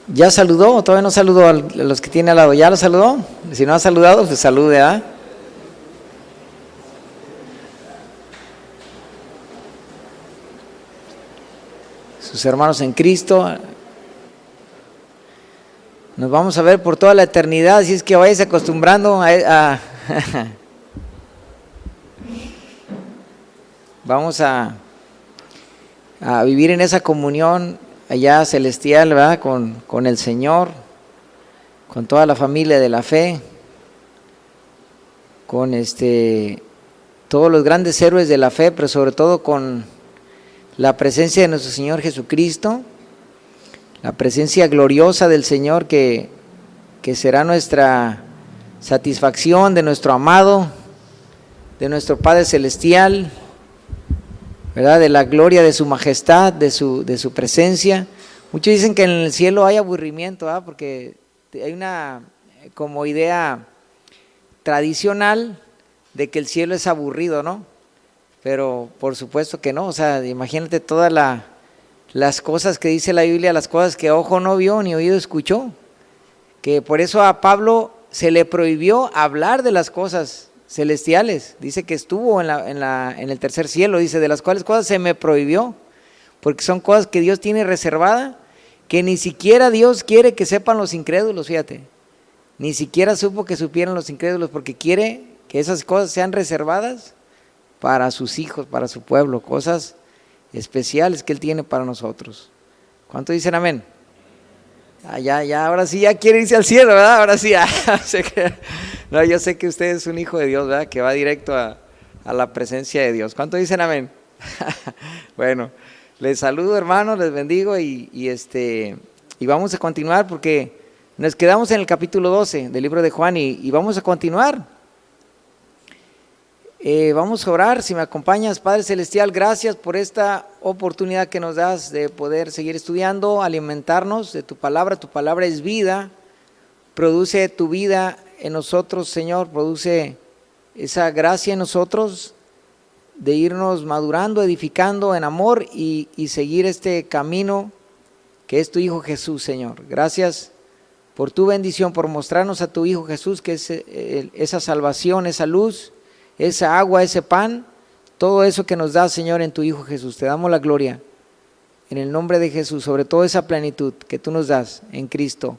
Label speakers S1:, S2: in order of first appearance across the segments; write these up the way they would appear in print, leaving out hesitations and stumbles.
S1: ¿Ya saludó o todavía no saludó a los que tiene al lado? ¿Ya lo saludó? Si no ha saludado, pues salude, ¿ah? Sus hermanos en Cristo. Nos vamos a ver por toda la eternidad, así es que vayas acostumbrando vamos a vivir en esa comunión allá celestial, ¿verdad? Con el Señor, con toda la familia de la fe, con todos los grandes héroes de la fe, pero sobre todo con la presencia de nuestro Señor Jesucristo, la presencia gloriosa del Señor que será nuestra satisfacción, de nuestro amado, de nuestro Padre Celestial, ¿verdad? De la gloria de su majestad, de su presencia. Muchos dicen que en el cielo hay aburrimiento, ¿verdad? Porque hay una como idea tradicional de que el cielo es aburrido, ¿no? Pero por supuesto que no. O sea, imagínate todas las cosas que dice la Biblia, las cosas que ojo no vio ni oído escuchó, que por eso a Pablo se le prohibió hablar de las cosas celestiales. Dice que estuvo en el tercer cielo, dice, de las cuales cosas se me prohibió, porque son cosas que Dios tiene reservada, que ni siquiera Dios quiere que sepan los incrédulos, fíjate, ni siquiera supo que supieran los incrédulos, porque quiere que esas cosas sean reservadas para sus hijos, para su pueblo, cosas especiales que Él tiene para nosotros. ¿Cuánto dicen amén? Ya, ahora sí ya quiere irse al cielo, ¿verdad? Ahora sí, no, yo sé que usted es un hijo de Dios, ¿verdad? Que va directo a la presencia de Dios. ¿Cuánto dicen amén? Bueno, les saludo, hermanos, les bendigo y vamos a continuar porque nos quedamos en el capítulo 12 del libro de Juan y vamos a continuar. Vamos a orar, si me acompañas. Padre Celestial, gracias por esta oportunidad que nos das de poder seguir estudiando, alimentarnos de tu palabra es vida, produce tu vida en nosotros, Señor, produce esa gracia en nosotros de irnos madurando, edificando en amor y seguir este camino que es tu Hijo Jesús, Señor. Gracias por tu bendición, por mostrarnos a tu Hijo Jesús, que es esa salvación, esa luz, esa agua, ese pan, todo eso que nos da, Señor, en tu Hijo Jesús. Te damos la gloria en el nombre de Jesús, sobre todo esa plenitud que tú nos das en Cristo.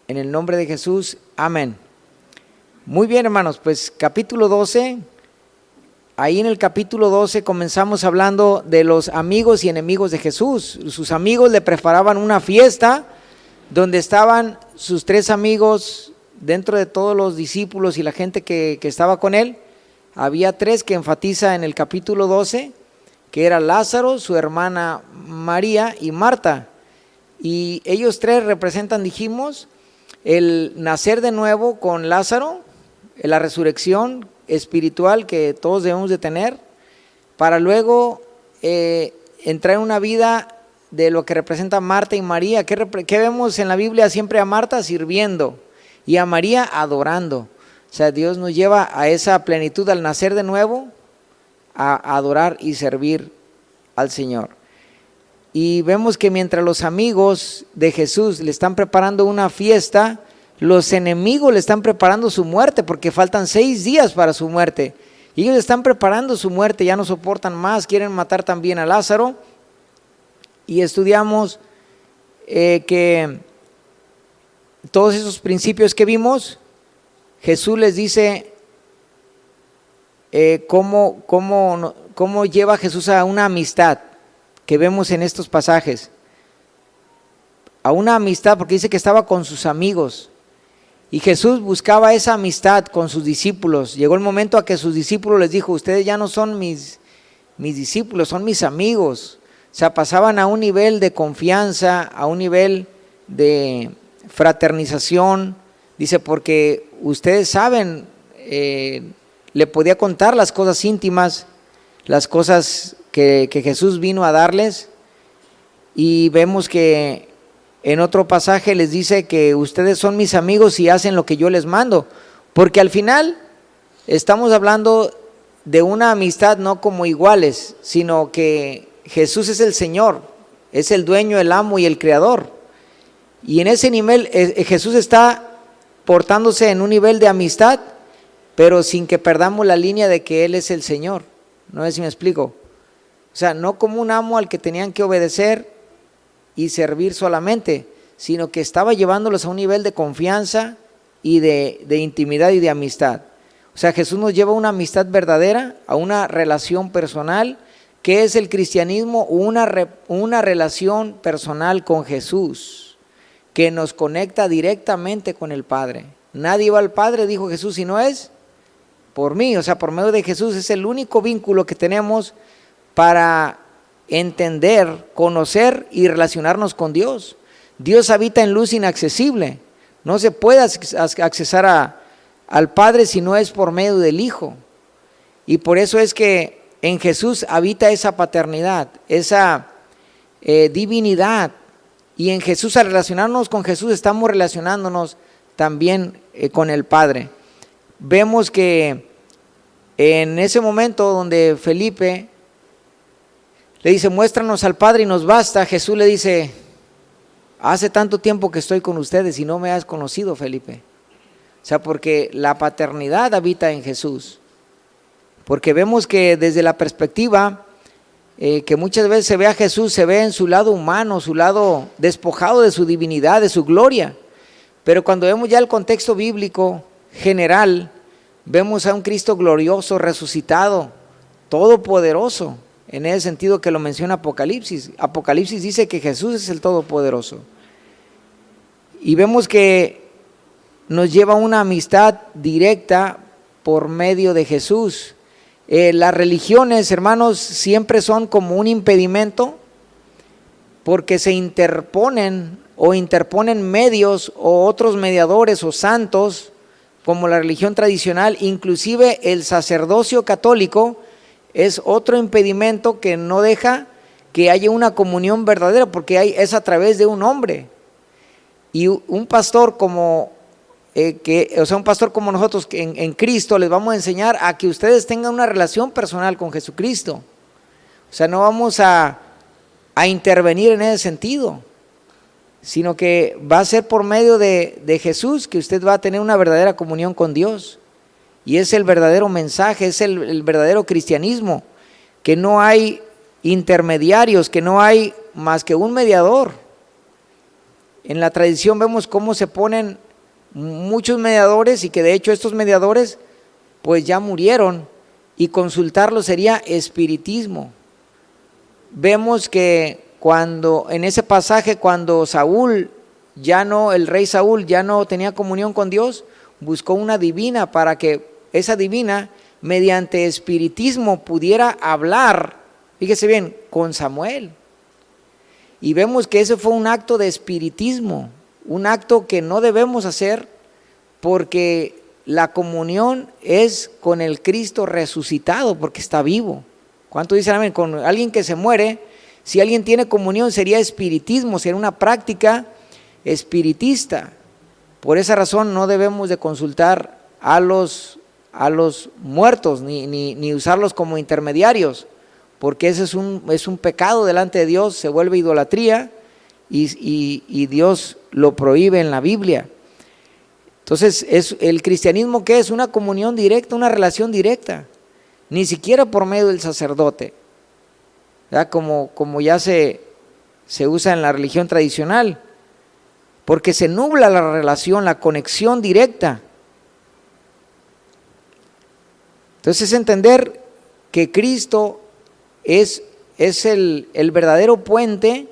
S1: En el nombre de Jesús, amén. Muy bien, hermanos, pues capítulo 12, ahí en el capítulo 12 comenzamos hablando de los amigos y enemigos de Jesús. Sus amigos le preparaban una fiesta donde estaban sus tres amigos. Dentro de todos los discípulos y la gente que estaba con él, había tres que enfatiza en el capítulo 12, que era Lázaro, su hermana María y Marta. Y ellos tres representan, dijimos, el nacer de nuevo con Lázaro, la resurrección espiritual que todos debemos de tener, para luego entrar en una vida de lo que representa Marta y María. ¿Qué vemos en la Biblia? Siempre a Marta sirviendo y a María adorando. O sea, Dios nos lleva a esa plenitud al nacer de nuevo, a adorar y servir al Señor. Y vemos que mientras los amigos de Jesús le están preparando una fiesta, los enemigos le están preparando su muerte, porque faltan 6 días para su muerte. Y ellos están preparando su muerte, ya no soportan más, quieren matar también a Lázaro. Y estudiamos que todos esos principios que vimos, Jesús les dice cómo lleva Jesús a una amistad que vemos en estos pasajes. A una amistad, porque dice que estaba con sus amigos. Y Jesús buscaba esa amistad con sus discípulos. Llegó el momento a que sus discípulos les dijo: ustedes ya no son mis discípulos, son mis amigos. O sea, pasaban a un nivel de confianza, a un nivel de fraternización. Dice, porque ustedes saben, le podía contar las cosas íntimas, las cosas que Jesús vino a darles. Y vemos que en otro pasaje les dice que ustedes son mis amigos y hacen lo que yo les mando, porque al final estamos hablando de una amistad no como iguales, sino que Jesús es el Señor, es el dueño, el amo y el creador. Y en ese nivel Jesús está portándose en un nivel de amistad, pero sin que perdamos la línea de que Él es el Señor. No sé si me explico. O sea, no como un amo al que tenían que obedecer y servir solamente, sino que estaba llevándolos a un nivel de confianza y de intimidad y de amistad. O sea, Jesús nos lleva a una amistad verdadera, a una relación personal. ¿Qué es el cristianismo? Una relación personal con Jesús, que nos conecta directamente con el Padre. Nadie va al Padre, dijo Jesús, si no es por mí. O sea, por medio de Jesús es el único vínculo que tenemos para entender, conocer y relacionarnos con Dios. Dios habita en luz inaccesible. No se puede accesar al Padre si no es por medio del Hijo. Y por eso es que en Jesús habita esa paternidad, esa divinidad. Y en Jesús, al relacionarnos con Jesús, estamos relacionándonos también con el Padre. Vemos que en ese momento donde Felipe le dice, muéstranos al Padre y nos basta, Jesús le dice, hace tanto tiempo que estoy con ustedes y no me has conocido, Felipe. O sea, porque la paternidad habita en Jesús. Porque vemos que desde la perspectiva que muchas veces se ve a Jesús, se ve en su lado humano, su lado despojado de su divinidad, de su gloria. Pero cuando vemos ya el contexto bíblico general, vemos a un Cristo glorioso, resucitado, todopoderoso, en ese sentido que lo menciona Apocalipsis. Apocalipsis dice que Jesús es el todopoderoso. Y vemos que nos lleva a una amistad directa por medio de Jesús. Las religiones, hermanos, siempre son como un impedimento porque se interponen medios o otros mediadores o santos, como la religión tradicional. Inclusive el sacerdocio católico es otro impedimento que no deja que haya una comunión verdadera, porque es a través de un hombre. Y un pastor como un pastor como nosotros en Cristo, les vamos a enseñar a que ustedes tengan una relación personal con Jesucristo. O sea, no vamos a intervenir en ese sentido, sino que va a ser por medio de Jesús que usted va a tener una verdadera comunión con Dios. Y es el verdadero mensaje, es el verdadero cristianismo, que no hay intermediarios, que no hay más que un mediador. En la tradición vemos cómo se ponen muchos mediadores y que de hecho estos mediadores pues ya murieron, y consultarlos sería espiritismo. Vemos que en ese pasaje, cuando el rey Saúl ya no tenía comunión con Dios, buscó una divina para que esa divina mediante espiritismo pudiera hablar, fíjese bien, con Samuel. Y vemos que ese fue un acto de espiritismo, un acto que no debemos hacer, porque la comunión es con el Cristo resucitado, porque está vivo. ¿Cuánto dicen amén? Con alguien que se muere, si alguien tiene comunión, sería espiritismo, sería una práctica espiritista. Por esa razón no debemos de consultar a los muertos, ni usarlos como intermediarios, porque ese es un pecado delante de Dios, se vuelve idolatría, y Dios lo prohíbe en la Biblia. Entonces, el cristianismo, ¿qué es? Una comunión directa, una relación directa, ni siquiera por medio del sacerdote, ¿verdad? Como ya se usa en la religión tradicional, porque se nubla la relación, la conexión directa. Entonces, entender que Cristo es el verdadero puente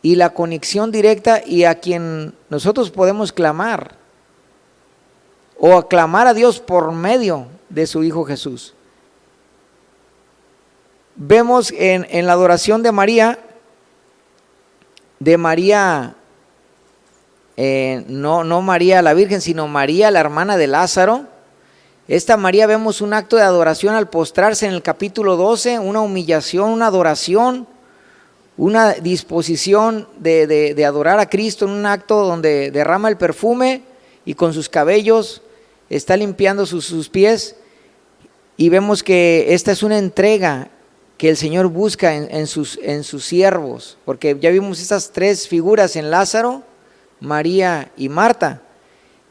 S1: y la conexión directa, y a quien nosotros podemos clamar o aclamar a Dios por medio de su Hijo Jesús. Vemos en la adoración de María, no María la Virgen, sino María la hermana de Lázaro. Esta María, vemos un acto de adoración al postrarse en el capítulo 12, una humillación, una adoración, una disposición de adorar a Cristo en un acto donde derrama el perfume y con sus cabellos está limpiando sus pies. Y vemos que esta es una entrega que el Señor busca en sus siervos, porque ya vimos estas tres figuras en Lázaro, María y Marta,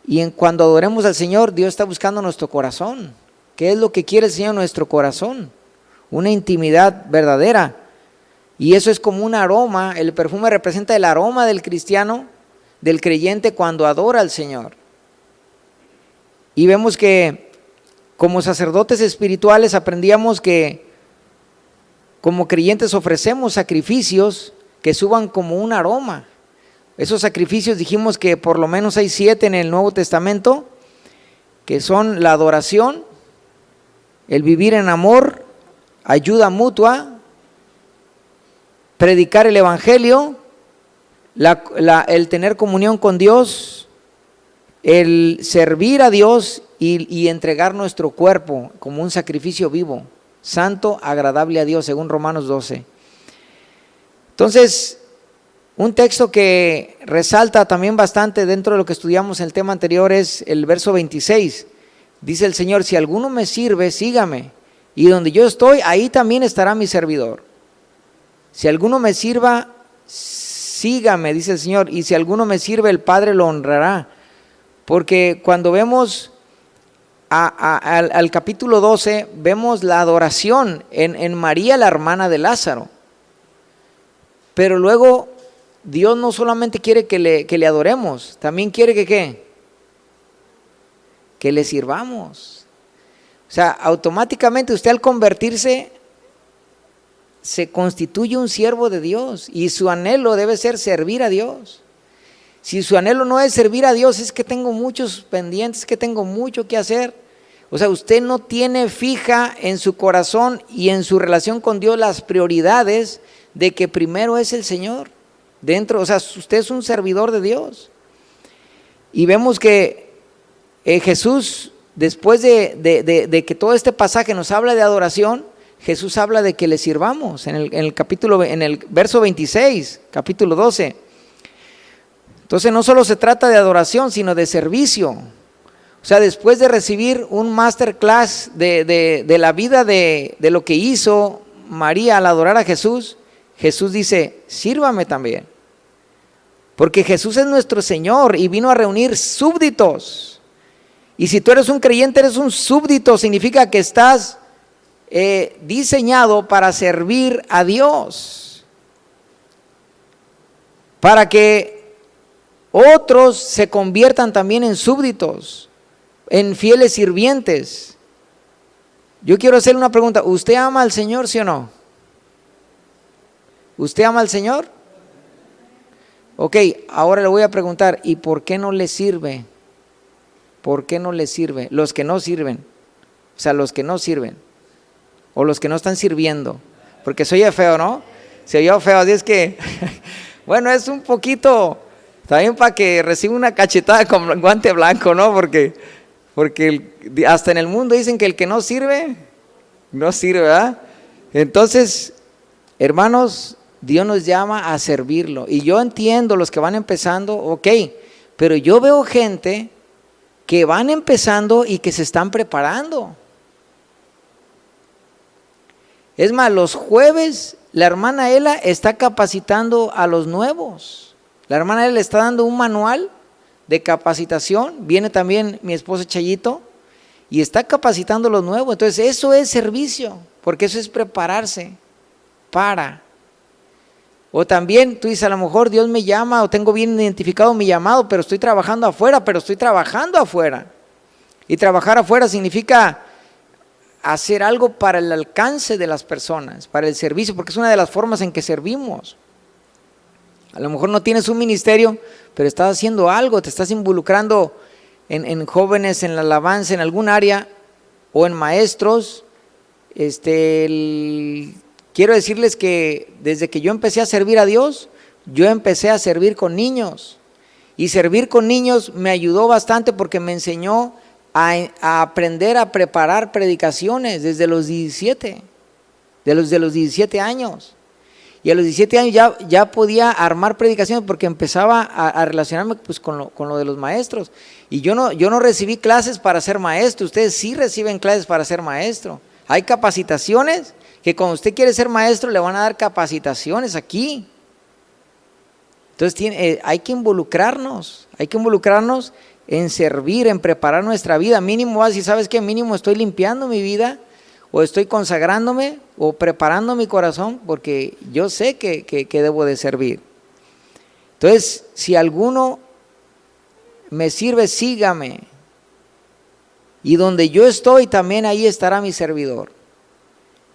S1: y cuando adoremos al Señor, Dios está buscando nuestro corazón. ¿Qué es lo que quiere el Señor en nuestro corazón? Una intimidad verdadera, y eso es como un aroma. El perfume representa el aroma del cristiano, del creyente cuando adora al Señor. Y vemos que como sacerdotes espirituales aprendíamos que como creyentes ofrecemos sacrificios que suban como un aroma. Esos sacrificios dijimos que por lo menos hay 7 en el Nuevo Testamento, que son la adoración, el vivir en amor, ayuda mutua, predicar el evangelio, el tener comunión con Dios, el servir a Dios y entregar nuestro cuerpo como un sacrificio vivo, santo, agradable a Dios, según Romanos 12. Entonces, un texto que resalta también bastante dentro de lo que estudiamos en el tema anterior es el verso 26. Dice el Señor: si alguno me sirve, sígame, y donde yo estoy, ahí también estará mi servidor. Si alguno me sirva, sígame, dice el Señor, y si alguno me sirve, el Padre lo honrará. Porque cuando vemos al capítulo 12, vemos la adoración en María, la hermana de Lázaro. Pero luego Dios no solamente quiere que le adoremos, también quiere que ¿qué? Que le sirvamos. O sea, automáticamente usted al convertirse se constituye un siervo de Dios, y su anhelo debe ser servir a Dios. Si su anhelo no es servir a Dios, es que tengo muchos pendientes, que tengo mucho que hacer. O sea, usted no tiene fija en su corazón y en su relación con Dios las prioridades de que primero es el Señor dentro. O sea, usted es un servidor de Dios. Y vemos que Jesús, después de que todo este pasaje nos habla de adoración, Jesús habla de que le sirvamos en el verso 26, capítulo 12. Entonces no solo se trata de adoración, sino de servicio. O sea, después de recibir un masterclass de la vida de lo que hizo María al adorar a Jesús, Jesús dice: sírvame también. Porque Jesús es nuestro Señor y vino a reunir súbditos. Y si tú eres un creyente, eres un súbdito, significa que estás diseñado para servir a Dios, para que otros se conviertan también en súbditos, en fieles sirvientes. Yo quiero hacerle una pregunta: ¿usted ama al Señor, sí o no? ¿Usted ama al Señor? Ok, ahora le voy a preguntar: ¿y por qué no le sirve? ¿Por qué no le sirve? Los que no sirven, o sea, los que no sirven, o los que no están sirviendo, porque se oye feo, ¿no? Se oye feo, así es que, bueno, es un poquito, también para que reciba una cachetada con guante blanco, ¿no? Porque hasta en el mundo dicen que el que no sirve, ¿verdad? Entonces, hermanos, Dios nos llama a servirlo, y yo entiendo los que van empezando, ok, pero yo veo gente que van empezando y que se están preparando. Es más, los jueves la hermana Ela está capacitando a los nuevos. La hermana Ela le está dando un manual de capacitación. Viene también mi esposo Chayito y está capacitando a los nuevos. Entonces eso es servicio, porque eso es prepararse para. O también tú dices: a lo mejor Dios me llama, o tengo bien identificado mi llamado, pero estoy trabajando afuera. Y trabajar afuera significa hacer algo para el alcance de las personas, para el servicio, porque es una de las formas en que servimos. A lo mejor no tienes un ministerio, pero estás haciendo algo, te estás involucrando en jóvenes, en la alabanza, en algún área, o en maestros. Quiero decirles que desde que yo empecé a servir a Dios, yo empecé a servir con niños, y servir con niños me ayudó bastante porque me enseñó a aprender a preparar predicaciones desde los 17, de los 17 años. Y a los 17 años ya podía armar predicaciones porque empezaba a relacionarme pues con lo de los maestros. Y yo no recibí clases para ser maestro. Ustedes sí reciben clases para ser maestro. Hay capacitaciones que cuando usted quiere ser maestro le van a dar capacitaciones aquí. Entonces hay que involucrarnos en servir, en preparar nuestra vida. Mínimo, si sabes que mínimo estoy limpiando mi vida, o estoy consagrándome, o preparando mi corazón, porque yo sé que debo de servir. Entonces, si alguno me sirve, sígame. Y donde yo estoy, también ahí estará mi servidor.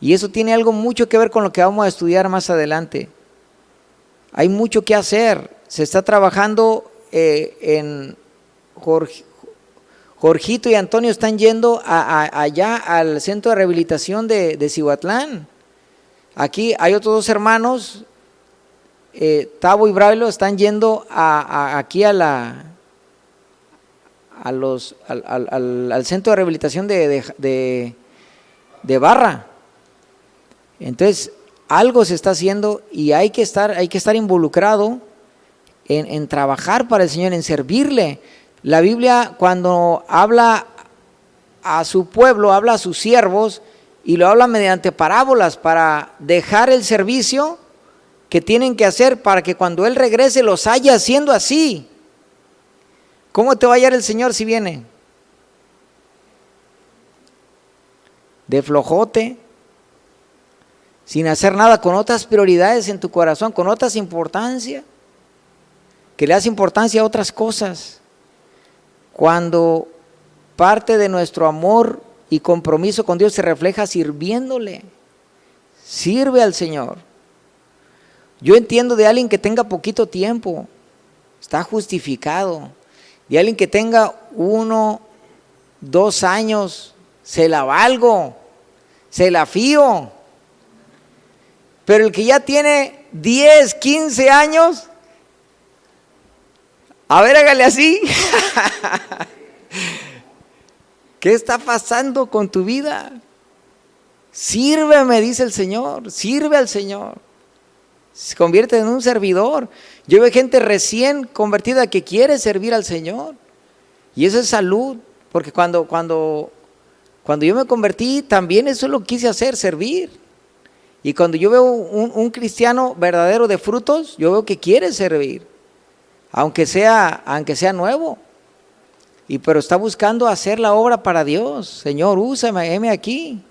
S1: Y eso tiene algo mucho que ver con lo que vamos a estudiar más adelante. Hay mucho que hacer. Se está trabajando en Jorgito y Antonio están yendo allá al centro de rehabilitación de Cihuatlán. Aquí hay otros dos hermanos, Tavo y Braulio, están yendo aquí al centro de rehabilitación de Barra. Entonces, algo se está haciendo y hay que estar involucrado en trabajar para el Señor, en servirle. La Biblia, cuando habla a su pueblo, habla a sus siervos y lo habla mediante parábolas para dejar el servicio que tienen que hacer para que cuando Él regrese los haya haciendo así. ¿Cómo te va a hallar el Señor si viene? De flojote, sin hacer nada, con otras prioridades en tu corazón, con otras importancias, que le das importancia a otras cosas. Cuando parte de nuestro amor y compromiso con Dios se refleja sirviéndole, sirve al Señor. Yo entiendo de alguien que tenga poquito tiempo, está justificado. De alguien que tenga 1, 2 años, se la valgo, se la fío. Pero el que ya tiene 10, 15 años, a ver, hágale así. ¿Qué está pasando con tu vida? Sírveme, dice el Señor, sirve al Señor. Se convierte en un servidor. Yo veo gente recién convertida que quiere servir al Señor. Y eso es salud, porque cuando yo me convertí, también eso lo quise hacer, servir. Y cuando yo veo un cristiano verdadero de frutos, yo veo que quiere servir, aunque sea nuevo. Pero está buscando hacer la obra para Dios. Señor, úsame, heme aquí.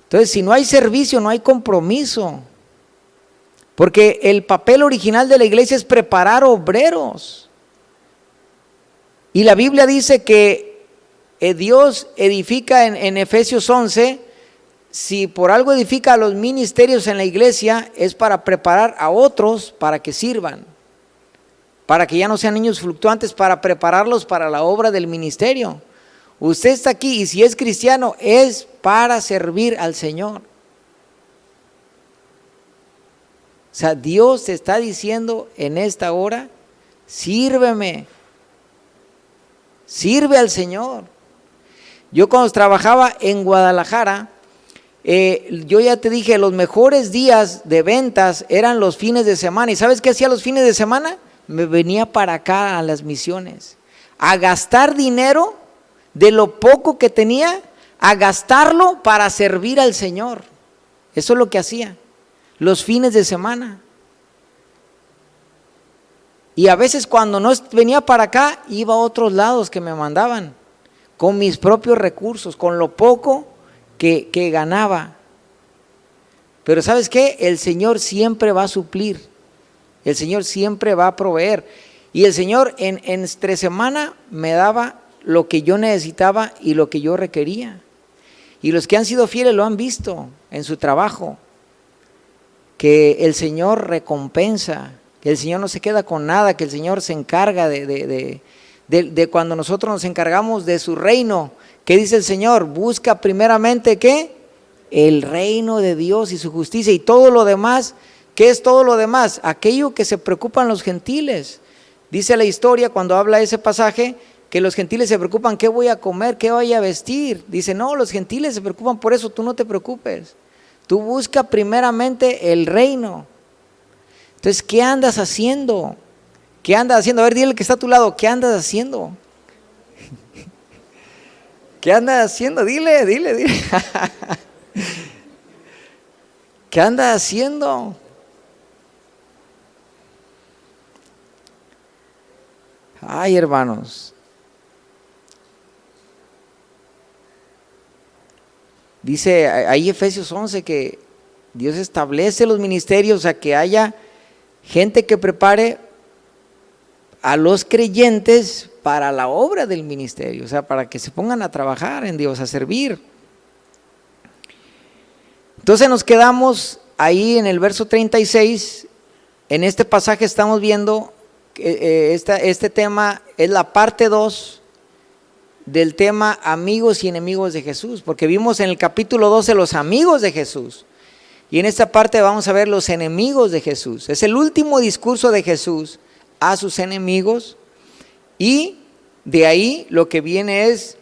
S1: Entonces, si no hay servicio, no hay compromiso. Porque el papel original de la iglesia es preparar obreros. Y la Biblia dice que Dios edifica en Efesios 11, si por algo edifica a los ministerios en la iglesia, es para preparar a otros para que sirvan. Para que ya no sean niños fluctuantes, para prepararlos para la obra del ministerio. Usted está aquí y si es cristiano es para servir al Señor. O sea, Dios te está diciendo en esta hora, sírveme, sirve al Señor. Yo cuando trabajaba en Guadalajara, yo ya te dije, los mejores días de ventas eran los fines de semana. ¿Y sabes qué hacía los fines de semana? Me venía para acá a las misiones, a gastar dinero de lo poco que tenía, a gastarlo para servir al Señor. Eso es lo que hacía, los fines de semana. Y a veces cuando no venía para acá, iba a otros lados que me mandaban, con mis propios recursos, con lo poco que ganaba. Pero ¿sabes qué? El Señor siempre va a suplir. El Señor siempre va a proveer. Y el Señor entre semana me daba lo que yo necesitaba y lo que yo requería. Y los que han sido fieles lo han visto en su trabajo. Que el Señor recompensa, que el Señor no se queda con nada, que el Señor se encarga de cuando nosotros nos encargamos de su reino. ¿Qué dice el Señor? Busca primeramente, ¿qué? El reino de Dios y su justicia y todo lo demás. ¿Qué es todo lo demás? Aquello que se preocupan los gentiles. Dice la historia cuando habla ese pasaje que los gentiles se preocupan, ¿qué voy a comer? ¿Qué voy a vestir? Dice, no, los gentiles se preocupan por eso, tú no te preocupes. Tú busca primeramente el reino. Entonces, ¿qué andas haciendo? ¿Qué andas haciendo? A ver, dile al que está a tu lado, ¿qué andas haciendo? ¿Qué andas haciendo? Dile. ¿Qué anda haciendo? Ay, hermanos. Dice ahí Efesios 11 que Dios establece los ministerios, o sea, que haya gente que prepare a los creyentes para la obra del ministerio, o sea, para que se pongan a trabajar en Dios, a servir. Entonces nos quedamos ahí en el verso 36, en este pasaje estamos viendo que este tema es la parte 2 del tema amigos y enemigos de Jesús, porque vimos en el capítulo 12 los amigos de Jesús, y en esta parte vamos a ver los enemigos de Jesús. Es el último discurso de Jesús a sus enemigos, y de ahí lo que viene es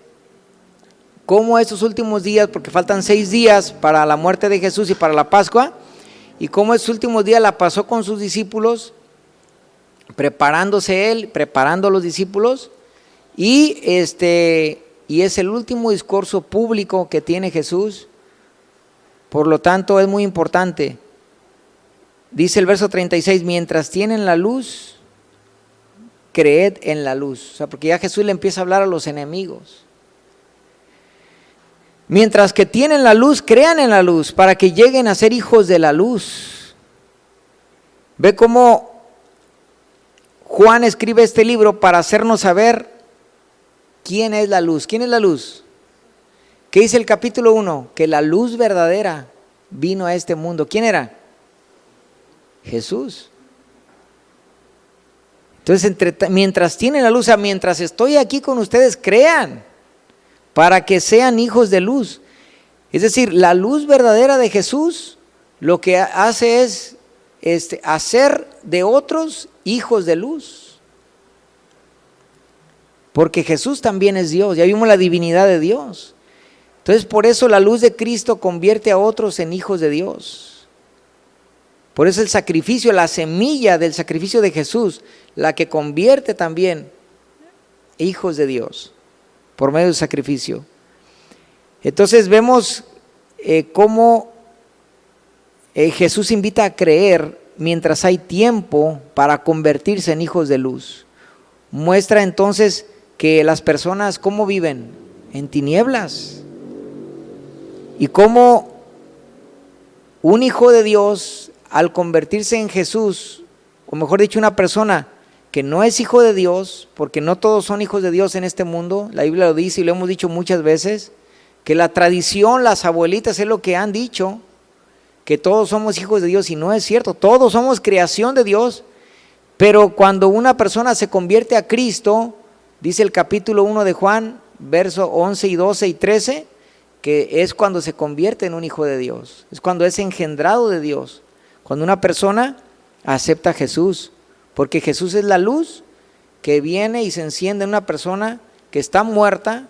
S1: cómo estos últimos días, porque faltan 6 días para la muerte de Jesús y para la Pascua, y cómo estos últimos días la pasó con sus discípulos, preparándose él, preparando a los discípulos, y es el último discurso público que tiene Jesús. Por lo tanto es muy importante. Dice el verso 36, mientras tienen la luz, creed en la luz. O sea, porque ya Jesús le empieza a hablar a los enemigos. Mientras que tienen la luz, crean en la luz, para que lleguen a ser hijos de la luz. Ve cómo Juan escribe este libro para hacernos saber quién es la luz. ¿Quién es la luz? ¿Qué dice el capítulo 1? Que la luz verdadera vino a este mundo. ¿Quién era? Jesús. Entonces, mientras tienen la luz, o sea, mientras estoy aquí con ustedes, crean para que sean hijos de luz. Es decir, la luz verdadera de Jesús lo que hace es hacer de otros hijos de luz. Porque Jesús también es Dios, ya vimos la divinidad de Dios. Entonces, por eso la luz de Cristo convierte a otros en hijos de Dios. Por eso el sacrificio, la semilla del sacrificio de Jesús, la que convierte también hijos de Dios, por medio del sacrificio. Entonces vemos cómo Jesús invita a creer mientras hay tiempo para convertirse en hijos de luz. Muestra entonces que las personas, ¿cómo viven? En tinieblas. Y cómo un hijo de Dios, al convertirse en Jesús, o mejor dicho, una persona que no es hijo de Dios, porque no todos son hijos de Dios en este mundo, la Biblia lo dice y lo hemos dicho muchas veces, que la tradición, las abuelitas es lo que han dicho, que todos somos hijos de Dios, y no es cierto, todos somos creación de Dios. Pero cuando una persona se convierte a Cristo, dice el capítulo 1 de Juan, versos 11 y 12 y 13, que es cuando se convierte en un hijo de Dios, es cuando es engendrado de Dios, cuando una persona acepta a Jesús, porque Jesús es la luz que viene y se enciende en una persona que está muerta,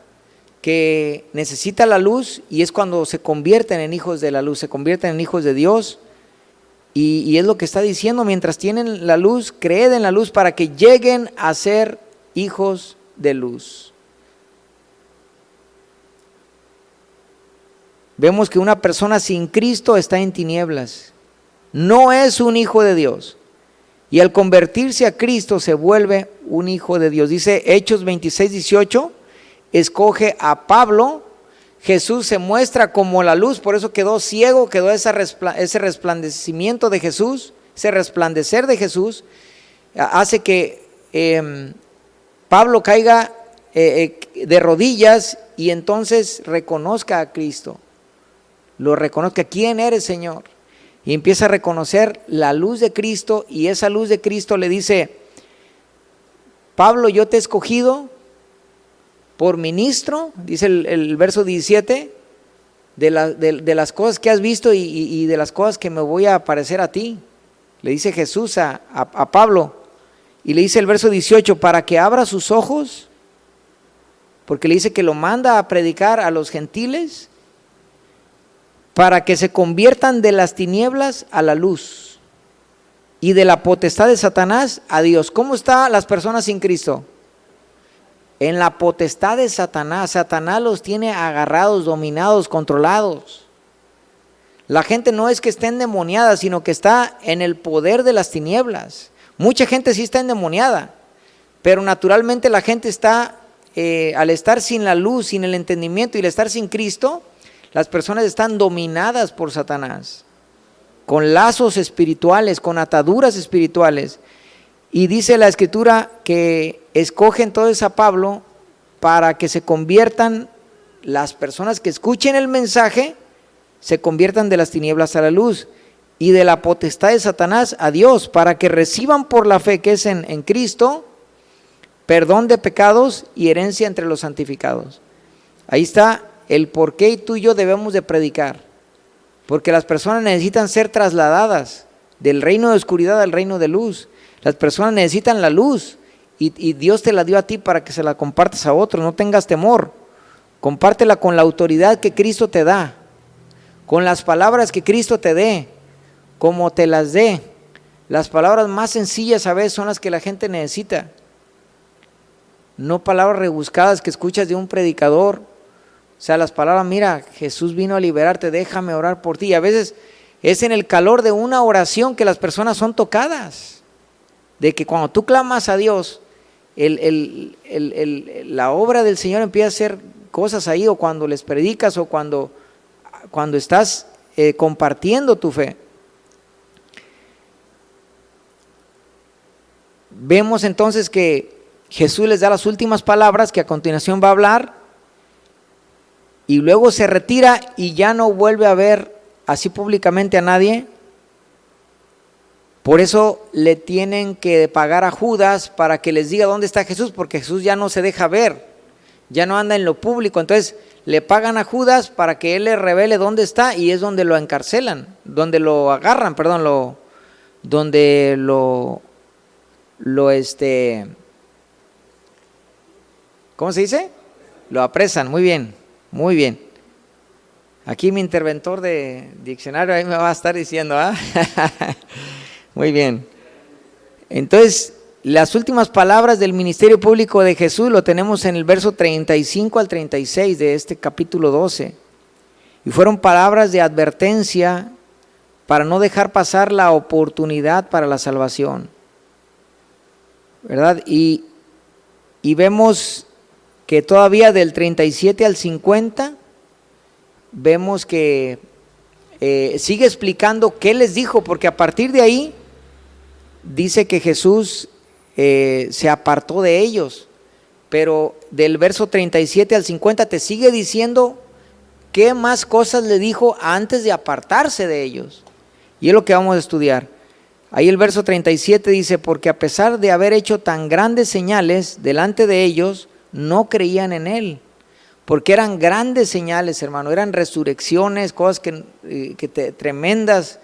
S1: que necesita la luz, y es cuando se convierten en hijos de la luz, se convierten en hijos de Dios. Y es lo que está diciendo, mientras tienen la luz, creed en la luz para que lleguen a ser hijos de luz. Vemos que una persona sin Cristo está en tinieblas, no es un hijo de Dios, y al convertirse a Cristo se vuelve un hijo de Dios. Dice Hechos 26:18, escoge a Pablo. Jesús se muestra como la luz, por eso quedó ciego, quedó ese resplandecimiento de Jesús, ese resplandecer de Jesús, hace que Pablo caiga de rodillas y entonces reconozca a Cristo, lo reconozca. ¿Quién eres, Señor? Y empieza a reconocer la luz de Cristo, y esa luz de Cristo le dice: Pablo, yo te he escogido por ministro, dice el verso 17, de las cosas que has visto y de las cosas que me voy a aparecer a ti. Le dice Jesús a Pablo, y le dice el verso 18, para que abra sus ojos, porque le dice que lo manda a predicar a los gentiles, para que se conviertan de las tinieblas a la luz, y de la potestad de Satanás a Dios. ¿Cómo están las personas sin Cristo? En la potestad de Satanás. Satanás los tiene agarrados, dominados, controlados. La gente no es que esté endemoniada, sino que está en el poder de las tinieblas. Mucha gente sí está endemoniada, pero naturalmente la gente está, al estar sin la luz, sin el entendimiento y al estar sin Cristo, las personas están dominadas por Satanás, con lazos espirituales, con ataduras espirituales. Y dice la Escritura que escoge entonces a Pablo para que se conviertan, las personas que escuchen el mensaje, se conviertan de las tinieblas a la luz y de la potestad de Satanás a Dios, para que reciban por la fe que es en Cristo, perdón de pecados y herencia entre los santificados. Ahí está el por qué tú y yo debemos de predicar, porque las personas necesitan ser trasladadas del reino de oscuridad al reino de luz. Las personas necesitan la luz y Dios te la dio a ti para que se la compartas a otros. No tengas temor, compártela con la autoridad que Cristo te da, con las palabras que Cristo te dé, como te las dé. Las palabras más sencillas a veces son las que la gente necesita, no palabras rebuscadas que escuchas de un predicador. O sea, las palabras, mira, Jesús vino a liberarte, déjame orar por ti. Y a veces es en el calor de una oración que las personas son tocadas, de que cuando tú clamas a Dios, la obra del Señor empieza a hacer cosas ahí, o cuando les predicas, o cuando estás compartiendo tu fe. Vemos entonces que Jesús les da las últimas palabras que a continuación va a hablar, y luego se retira y ya no vuelve a ver así públicamente a nadie. Por eso le tienen que pagar a Judas para que les diga dónde está Jesús, porque Jesús ya no se deja ver, ya no anda en lo público. Entonces le pagan a Judas para que él le revele dónde está, y es donde lo encarcelan, donde lo agarran, donde ¿cómo se dice? Lo apresan. Muy bien, muy bien. Aquí mi interventor de diccionario ahí me va a estar diciendo, ¿ah? Muy bien. Entonces, las últimas palabras del ministerio público de Jesús lo tenemos en el verso 35 al 36 de este capítulo 12. Y fueron palabras de advertencia para no dejar pasar la oportunidad para la salvación, ¿verdad? Y vemos que todavía del 37 al 50, vemos que sigue explicando qué les dijo, porque a partir de ahí dice que Jesús se apartó de ellos, pero del verso 37 al 50 te sigue diciendo qué más cosas le dijo antes de apartarse de ellos, y es lo que vamos a estudiar. Ahí el verso 37 dice: porque a pesar de haber hecho tan grandes señales delante de ellos, no creían en él. Porque eran grandes señales, hermano, eran resurrecciones, cosas tremendas.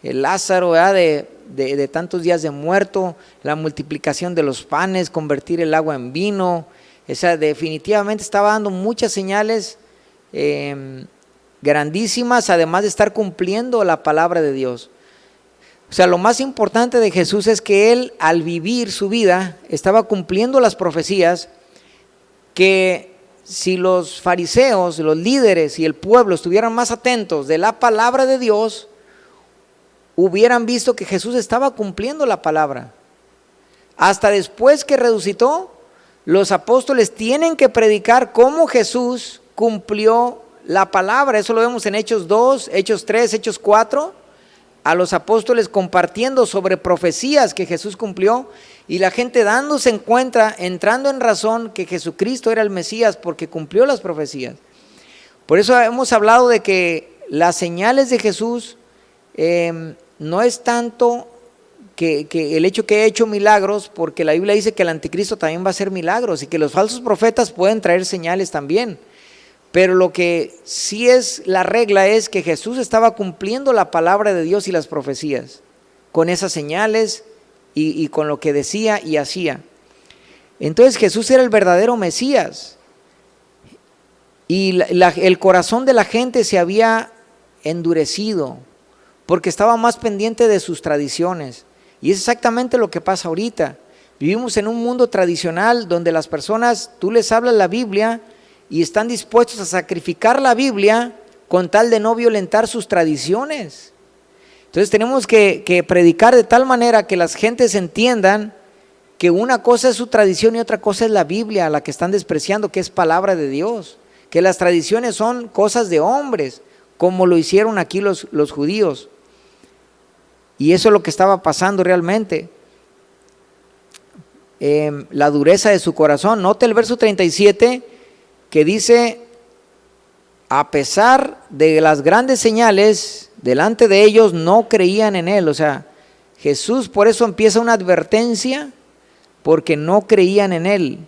S1: El Lázaro, de tantos días de muerto, la multiplicación de los panes, convertir el agua en vino. Definitivamente estaba dando muchas señales grandísimas, además de estar cumpliendo la palabra de Dios. O sea, lo más importante de Jesús es que él, al vivir su vida, estaba cumpliendo las profecías que, si los fariseos, los líderes y el pueblo estuvieran más atentos de la palabra de Dios, hubieran visto que Jesús estaba cumpliendo la palabra. Hasta después que resucitó, los apóstoles tienen que predicar cómo Jesús cumplió la palabra. Eso lo vemos en Hechos 2, Hechos 3, Hechos 4. A los apóstoles compartiendo sobre profecías que Jesús cumplió, y la gente dándose en cuenta, entrando en razón que Jesucristo era el Mesías porque cumplió las profecías. Por eso hemos hablado de que las señales de Jesús no es tanto que el hecho que ha hecho milagros, porque la Biblia dice que el anticristo también va a hacer milagros y que los falsos profetas pueden traer señales también. Pero lo que sí es la regla es que Jesús estaba cumpliendo la palabra de Dios y las profecías, con esas señales y con lo que decía y hacía. Entonces Jesús era el verdadero Mesías, y el corazón de la gente se había endurecido, porque estaba más pendiente de sus tradiciones. Y es exactamente lo que pasa ahorita. Vivimos en un mundo tradicional donde las personas, tú les hablas la Biblia y están dispuestos a sacrificar la Biblia con tal de no violentar sus tradiciones. Entonces tenemos que predicar de tal manera que las gentes entiendan que una cosa es su tradición y otra cosa es la Biblia, a la que están despreciando, que es palabra de Dios, que las tradiciones son cosas de hombres, como lo hicieron aquí los judíos. Y eso es lo que estaba pasando realmente. La dureza de su corazón. Note el verso 37 que dice: a pesar de las grandes señales delante de ellos, no creían en él. O sea, Jesús por eso empieza una advertencia, porque no creían en él,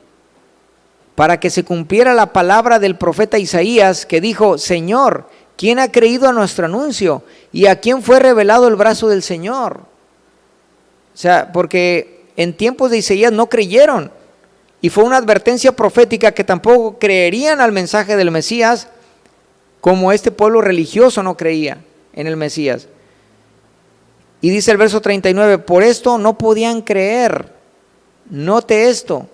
S1: para que se cumpliera la palabra del profeta Isaías, que dijo: Señor, ¿quién ha creído a nuestro anuncio? ¿Y a quién fue revelado el brazo del Señor? O sea, porque en tiempos de Isaías no creyeron, y fue una advertencia profética que tampoco creerían al mensaje del Mesías, como este pueblo religioso no creía en el Mesías. Y dice el verso 39, por esto no podían creer. Note esto,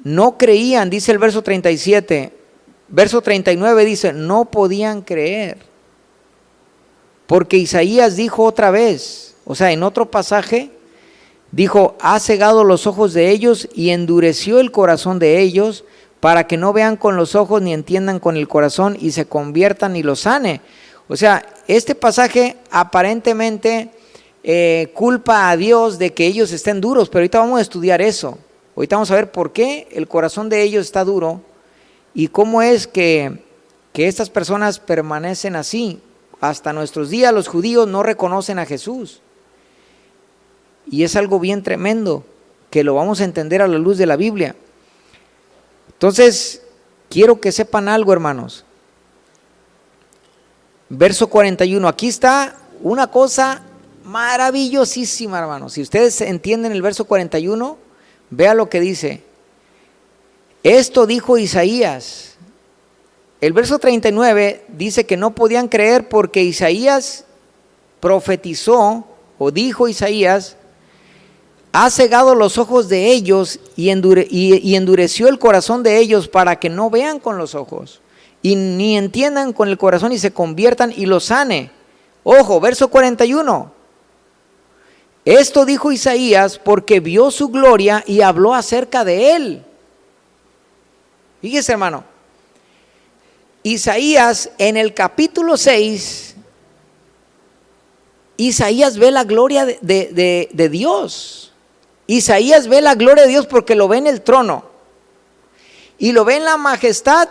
S1: no creían, dice el verso 37. Verso 39 dice, no podían creer, porque Isaías dijo otra vez, o sea, en otro pasaje, dijo: ha cegado los ojos de ellos y endureció el corazón de ellos, para que no vean con los ojos ni entiendan con el corazón y se conviertan y los sane. O sea, este pasaje aparentemente culpa a Dios de que ellos estén duros, pero ahorita vamos a estudiar eso. Ahorita vamos a ver por qué el corazón de ellos está duro y cómo es que estas personas permanecen así. Hasta nuestros días los judíos no reconocen a Jesús. Y es algo bien tremendo, que lo vamos a entender a la luz de la Biblia. Entonces, quiero que sepan algo, hermanos. Verso 41, aquí está una cosa maravillosísima, hermanos. Si ustedes entienden el verso 41, vea lo que dice. Esto dijo Isaías. El verso 39 dice que no podían creer porque Isaías profetizó, o dijo Isaías: ha cegado los ojos de ellos y endureció el corazón de ellos, para que no vean con los ojos y ni entiendan con el corazón y se conviertan y los sane. Ojo, verso 41. Esto dijo Isaías porque vio su gloria y habló acerca de él. Fíjese, hermano, Isaías en el capítulo 6, Isaías ve la gloria de Dios. Isaías ve la gloria de Dios porque lo ve en el trono y lo ve en la majestad,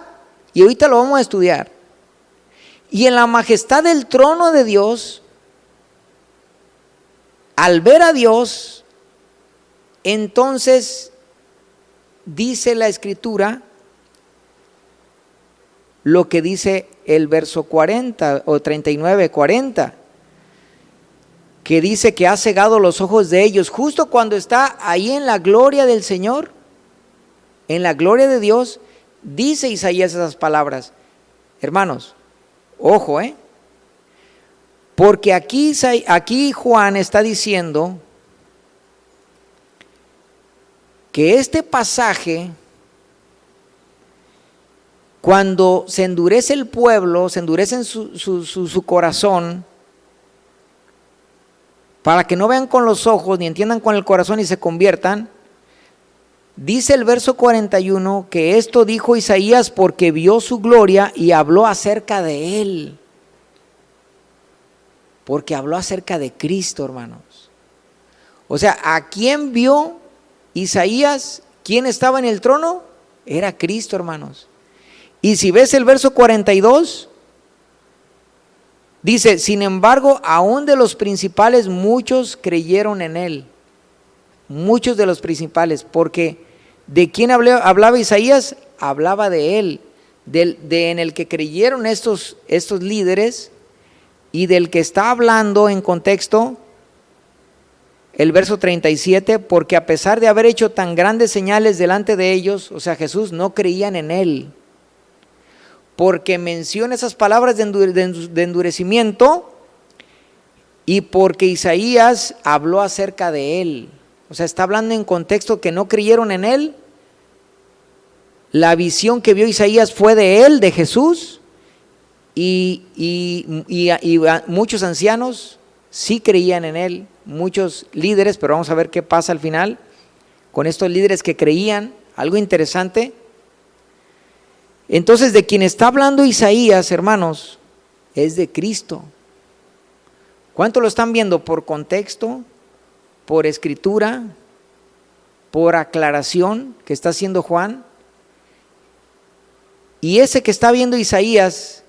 S1: y ahorita lo vamos a estudiar. Y en la majestad del trono de Dios, al ver a Dios, entonces dice la Escritura lo que dice el verso 40 o 39, 40, que dice que ha cegado los ojos de ellos, justo cuando está ahí en la gloria del Señor, en la gloria de Dios. Dice Isaías esas palabras. Hermanos, ojo, porque aquí Juan está diciendo que este pasaje, cuando se endurece el pueblo, se endurece en su corazón, para que no vean con los ojos ni entiendan con el corazón y se conviertan, dice el verso 41 que esto dijo Isaías porque vio su gloria y habló acerca de él. Porque habló acerca de Cristo, hermanos. O sea, ¿a quién vio Isaías? ¿Quién estaba en el trono? Era Cristo, hermanos. Y si ves el verso 42, dice: sin embargo, aún de los principales muchos creyeron en él. Muchos de los principales, porque ¿de quién hablaba Isaías? Hablaba de él, en el que creyeron estos líderes, y del que está hablando en contexto el verso 37, porque a pesar de haber hecho tan grandes señales delante de ellos, o sea, Jesús, no creían en él. Porque menciona esas palabras de endurecimiento y porque Isaías habló acerca de él. O sea, está hablando en contexto que no creyeron en él. La visión que vio Isaías fue de él, de Jesús, y muchos ancianos sí creían en él, muchos líderes, pero vamos a ver qué pasa al final con estos líderes que creían. Algo interesante. Entonces, de quien está hablando Isaías, hermanos, es de Cristo. ¿Cuánto lo están viendo? Por contexto, por escritura, por aclaración que está haciendo Juan. Y ese que está viendo Isaías,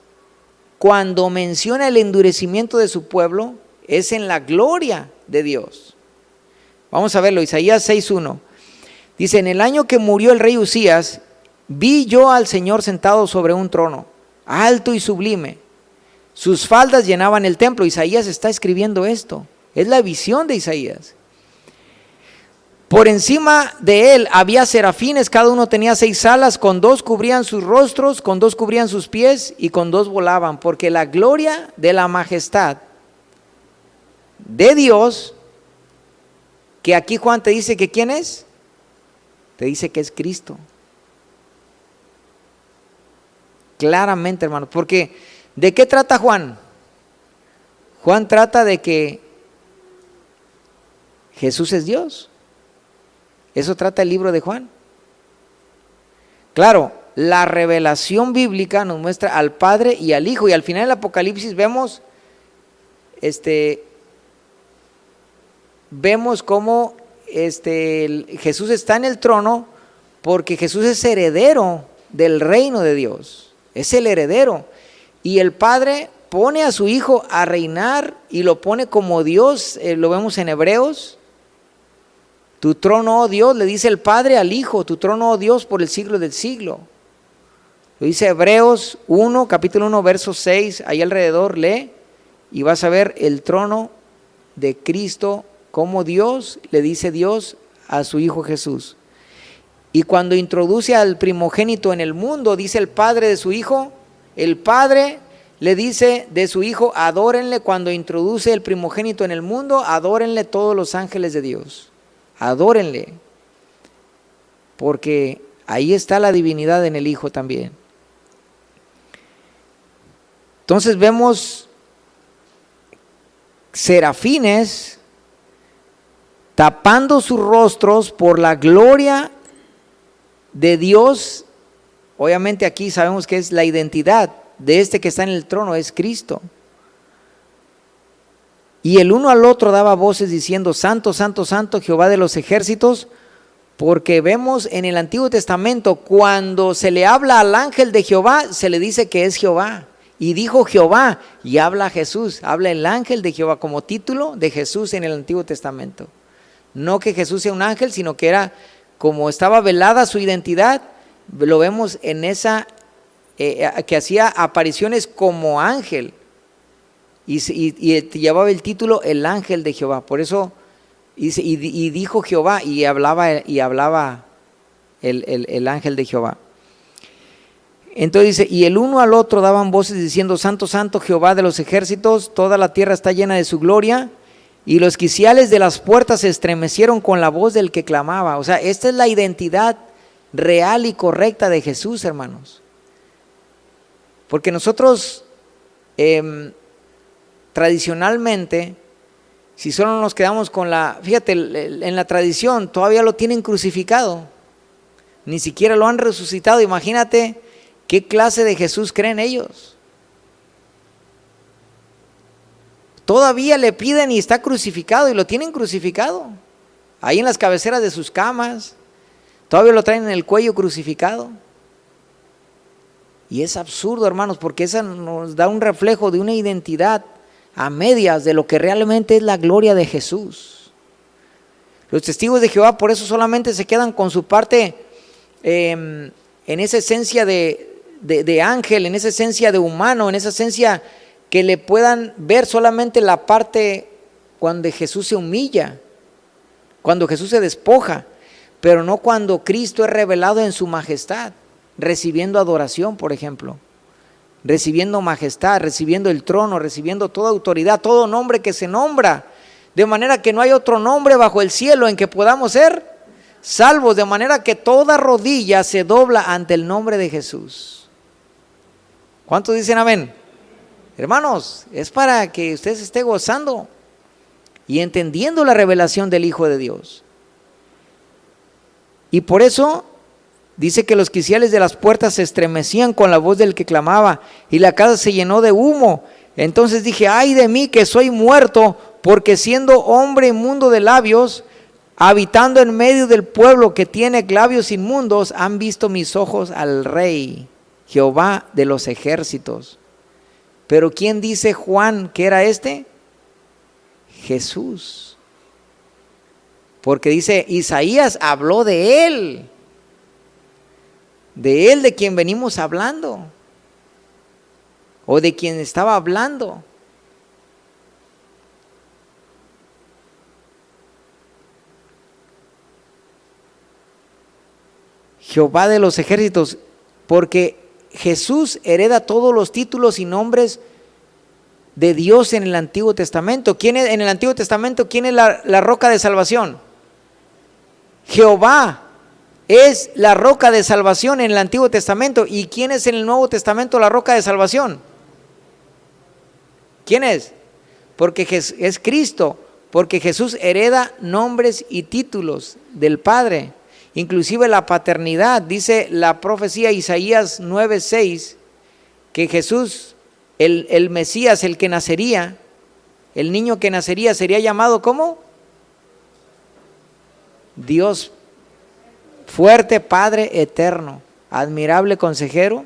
S1: cuando menciona el endurecimiento de su pueblo, es en la gloria de Dios. Vamos a verlo, Isaías 6:1. Dice: en el año que murió el rey Usías, vi yo al Señor sentado sobre un trono, alto y sublime. Sus faldas llenaban el templo. Isaías está escribiendo esto. Es la visión de Isaías. Por encima de él había serafines, cada uno tenía 6 alas, con 2 cubrían sus rostros, con 2 cubrían sus pies y con 2 volaban, porque la gloria de la majestad de Dios, que aquí Juan te dice que ¿quién es? Te dice que es Cristo. Claramente, hermano, porque ¿de qué trata Juan? Juan trata de que Jesús es Dios. Eso trata el libro de Juan. Claro, la revelación bíblica nos muestra al Padre y al Hijo, y al final del Apocalipsis vemos cómo Jesús está en el trono, porque Jesús es heredero del reino de Dios, es el heredero, y el Padre pone a su Hijo a reinar y lo pone como Dios. Lo vemos en Hebreos. Tu trono, oh Dios, le dice el Padre al Hijo, tu trono, oh Dios, por el siglo del siglo. Lo dice Hebreos 1, capítulo 1, verso 6, ahí alrededor lee y vas a ver el trono de Cristo, como Dios le dice Dios a su Hijo Jesús. Y cuando introduce al primogénito en el mundo, dice el Padre de su Hijo, el Padre le dice de su Hijo, adórenle. Cuando introduce el primogénito en el mundo, adórenle todos los ángeles de Dios. Adórenle, porque ahí está la divinidad en el Hijo también. Entonces vemos serafines tapando sus rostros por la gloria de Dios. Obviamente aquí sabemos que es la identidad de este que está en el trono, es Cristo. Y el uno al otro daba voces diciendo: Santo, Santo, Santo, Jehová de los ejércitos. Porque vemos en el Antiguo Testamento, cuando se le habla al ángel de Jehová, se le dice que es Jehová. Y dijo Jehová, y habla Jesús, habla el ángel de Jehová como título de Jesús en el Antiguo Testamento. No que Jesús sea un ángel, sino que era, como estaba velada su identidad, lo vemos en esa, que hacía apariciones como ángel. Y llevaba el título el ángel de Jehová. Por eso dice, y dijo Jehová, y hablaba el ángel de Jehová. Entonces dice: y el uno al otro daban voces diciendo: Santo, Santo, Jehová de los ejércitos, toda la tierra está llena de su gloria. Y los quiciales de las puertas se estremecieron con la voz del que clamaba. O sea, esta es la identidad real y correcta de Jesús, hermanos. Porque nosotros tradicionalmente, si solo nos quedamos con fíjate, en la tradición todavía lo tienen crucificado, ni siquiera lo han resucitado. Imagínate qué clase de Jesús creen ellos. Todavía le piden y está crucificado, y lo tienen crucificado, ahí en las cabeceras de sus camas, todavía lo traen en el cuello crucificado. Y es absurdo, hermanos, porque esa nos da un reflejo de una identidad a medias de lo que realmente es la gloria de Jesús. Los testigos de Jehová por eso solamente se quedan con su parte en esa esencia de ángel, en esa esencia de humano, en esa esencia que le puedan ver solamente la parte cuando Jesús se humilla, cuando Jesús se despoja, pero no cuando Cristo es revelado en su majestad, recibiendo adoración, por ejemplo. Recibiendo majestad, recibiendo el trono, recibiendo toda autoridad, todo nombre que se nombra, de manera que no hay otro nombre bajo el cielo en que podamos ser salvos, de manera que toda rodilla se dobla ante el nombre de Jesús. ¿Cuántos dicen amén? Hermanos, es para que usted se esté gozando y entendiendo la revelación del Hijo de Dios. Y por eso dice que los quiciales de las puertas se estremecían con la voz del que clamaba, y la casa se llenó de humo. Entonces dije, ay de mí que soy muerto, porque siendo hombre inmundo de labios, habitando en medio del pueblo que tiene labios inmundos, han visto mis ojos al Rey, Jehová de los ejércitos. Pero ¿quién dice Juan que era este? Jesús. Porque dice, Isaías habló de él de quien venimos hablando, o de quien estaba hablando. Jehová de los ejércitos, porque Jesús hereda todos los títulos y nombres de Dios en el Antiguo Testamento. ¿Quién es, en el Antiguo Testamento, quién es la roca de salvación? Jehová es la roca de salvación en el Antiguo Testamento. ¿Y quién es en el Nuevo Testamento la roca de salvación? ¿Quién es? Porque es Cristo, porque Jesús hereda nombres y títulos del Padre, inclusive la paternidad. Dice la profecía Isaías 9:6 que Jesús, el Mesías, el que nacería, el niño que nacería, sería llamado ¿cómo? Dios fuerte, Padre eterno, admirable consejero,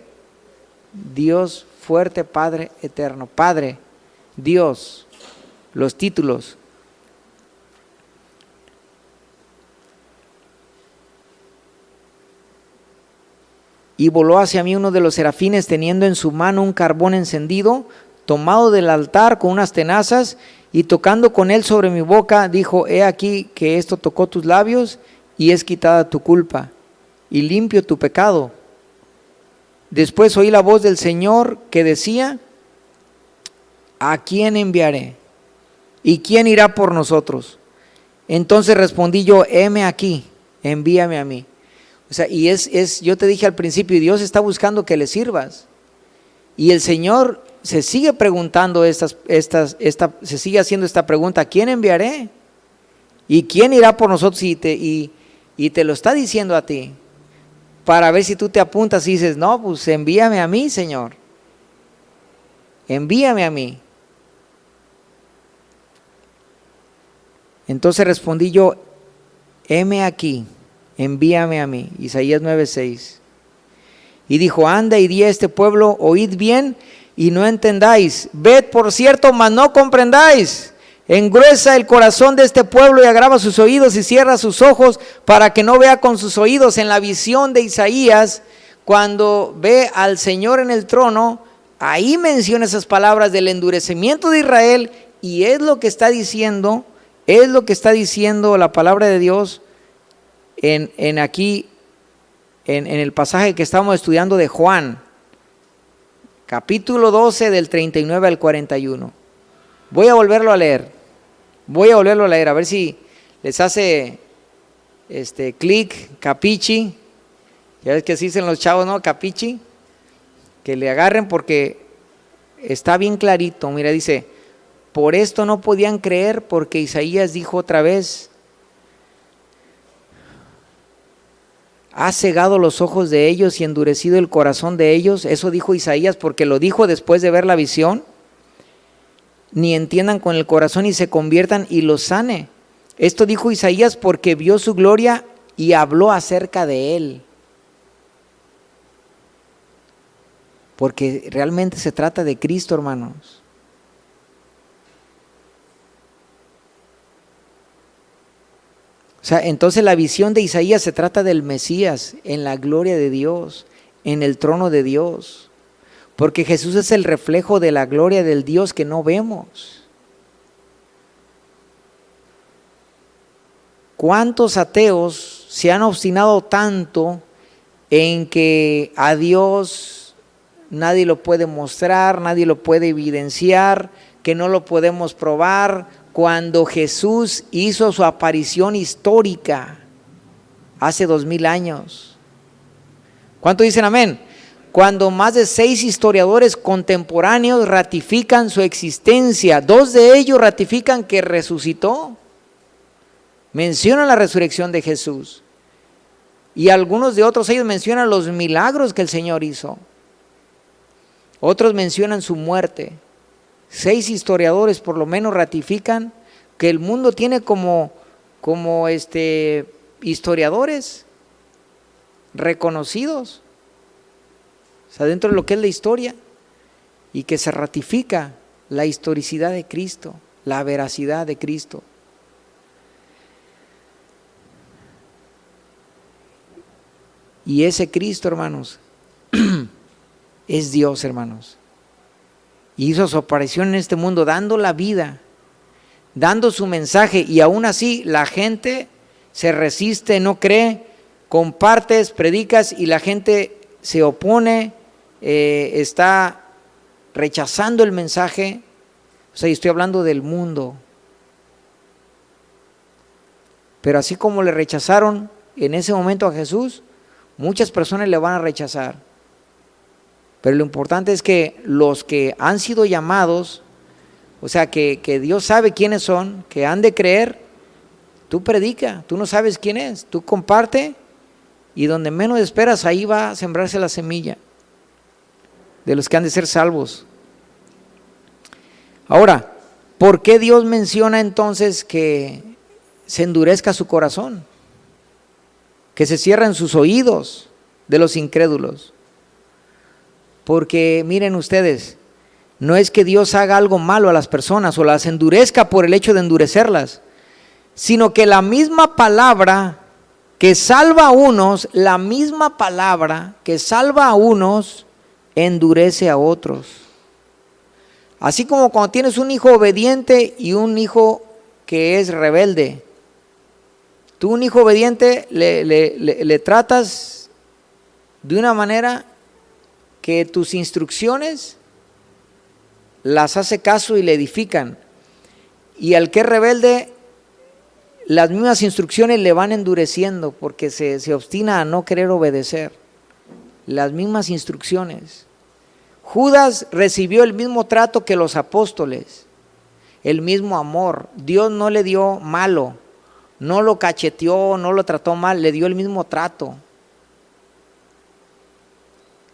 S1: Dios fuerte, Padre eterno, Padre, Dios, los títulos. Y voló hacia mí uno de los serafines teniendo en su mano un carbón encendido, tomado del altar con unas tenazas, y tocando con él sobre mi boca, dijo, he aquí que esto tocó tus labios, y es quitada tu culpa, y limpio tu pecado. Después oí la voz del Señor que decía, ¿a quién enviaré? ¿Y quién irá por nosotros? Entonces respondí yo, heme aquí, envíame a mí. O sea, y yo te dije al principio, Dios está buscando que le sirvas. Y el Señor se sigue preguntando se sigue haciendo esta pregunta, ¿a quién enviaré? ¿Y quién irá por nosotros? Y te lo está diciendo a ti, para ver si tú te apuntas y dices, no, pues envíame a mí, Señor. Envíame a mí. Entonces respondí yo, heme aquí, envíame a mí. Isaías 9:6. Y dijo, anda y di a este pueblo, oíd bien y no entendáis, ved por cierto, mas no comprendáis. Engruesa el corazón de este pueblo y agrava sus oídos y cierra sus ojos para que no vea con sus oídos. En la visión de Isaías, cuando ve al Señor en el trono, ahí menciona esas palabras del endurecimiento de Israel, y es lo que está diciendo la palabra de Dios en el pasaje que estamos estudiando de Juan, capítulo 12 del 39 al 41. Voy a volverlo a leer, a ver si les hace clic, capichi. Ya ves que así dicen los chavos, ¿no? Capichi, que le agarren porque está bien clarito. Mira, dice, por esto no podían creer, porque Isaías dijo otra vez, ha cegado los ojos de ellos y endurecido el corazón de ellos. Eso dijo Isaías, porque lo dijo después de ver la visión. Ni entiendan con el corazón y se conviertan y los sane. Esto dijo Isaías porque vio su gloria y habló acerca de él. Porque realmente se trata de Cristo, hermanos. O sea, entonces la visión de Isaías se trata del Mesías en la gloria de Dios, en el trono de Dios. Porque Jesús es el reflejo de la gloria del Dios que no vemos. ¿Cuántos ateos se han obstinado tanto en que a Dios nadie lo puede mostrar, nadie lo puede evidenciar, que no lo podemos probar, cuando Jesús hizo su aparición histórica hace 2000 años? ¿Cuánto dicen amén? cuando más de 6 historiadores contemporáneos ratifican su existencia. 2 de ellos ratifican que resucitó. Mencionan la resurrección de Jesús. Y algunos de otros ellos mencionan los milagros que el Señor hizo. Otros mencionan su muerte. 6 historiadores por lo menos ratifican que el mundo tiene como historiadores reconocidos, o sea, dentro de lo que es la historia, y que se ratifica la historicidad de Cristo, la veracidad de Cristo. Y ese Cristo, hermanos, es Dios, hermanos. Y hizo su aparición en este mundo dando la vida, dando su mensaje, y aún así la gente se resiste, no cree, compartes, predicas y la gente se opone, está rechazando el mensaje. O sea, estoy hablando del mundo. Pero así como le rechazaron en ese momento a Jesús, muchas personas le van a rechazar. Pero lo importante es que los que han sido llamados, o sea, que Dios sabe quiénes son, que han de creer, tú predica, tú no sabes quién es, tú comparte, y donde menos esperas, ahí va a sembrarse la semilla de los que han de ser salvos. Ahora, ¿por qué Dios menciona entonces que se endurezca su corazón? Que se cierren sus oídos de los incrédulos. Porque miren ustedes, no es que Dios haga algo malo a las personas o las endurezca por el hecho de endurecerlas, sino que la misma palabra que salva a unos, la misma palabra que salva a unos, endurece a otros. Así como cuando tienes un hijo obediente y un hijo que es rebelde. Tú un hijo obediente le tratas de una manera que tus instrucciones las hace caso y le edifican. Y al que es rebelde, las mismas instrucciones le van endureciendo porque se obstina a no querer obedecer. Las mismas instrucciones. Judas recibió el mismo trato que los apóstoles, el mismo amor. Dios no le dio malo, no lo cacheteó, no lo trató mal, le dio el mismo trato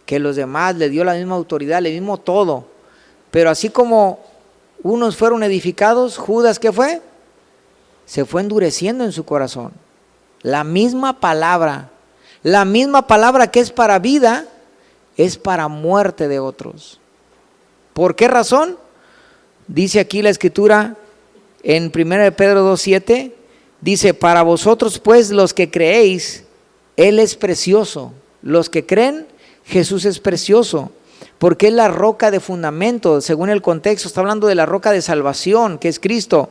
S1: que los demás, le dio la misma autoridad, le mismo todo. Pero así como unos fueron edificados, Judas, ¿qué fue? Se fue endureciendo en su corazón. La misma palabra que es para vida, es para muerte de otros. ¿Por qué razón? Dice aquí la Escritura en 1 Pedro 2:7, dice: para vosotros pues los que creéis, Él es precioso. Los que creen, Jesús es precioso, porque es la roca de fundamento. Según el contexto, está hablando de la roca de salvación, que es Cristo.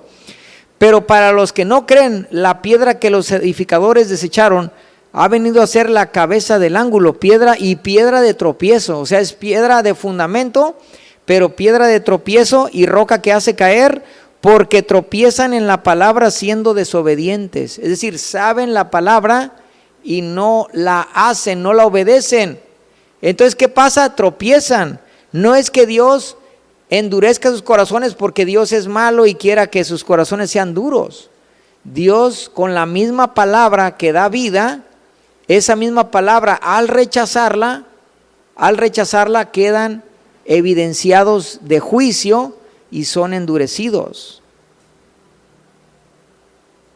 S1: Pero para los que no creen, la piedra que los edificadores desecharon ha venido a ser la cabeza del ángulo, piedra de tropiezo. O sea, es piedra de fundamento, pero piedra de tropiezo y roca que hace caer, porque tropiezan en la palabra siendo desobedientes. Es decir, saben la palabra y no la hacen, no la obedecen. Entonces, ¿qué pasa? Tropiezan. No es que Dios endurezca sus corazones porque Dios es malo y quiera que sus corazones sean duros. Dios, con la misma palabra que da vida, esa misma palabra al rechazarla quedan evidenciados de juicio y son endurecidos.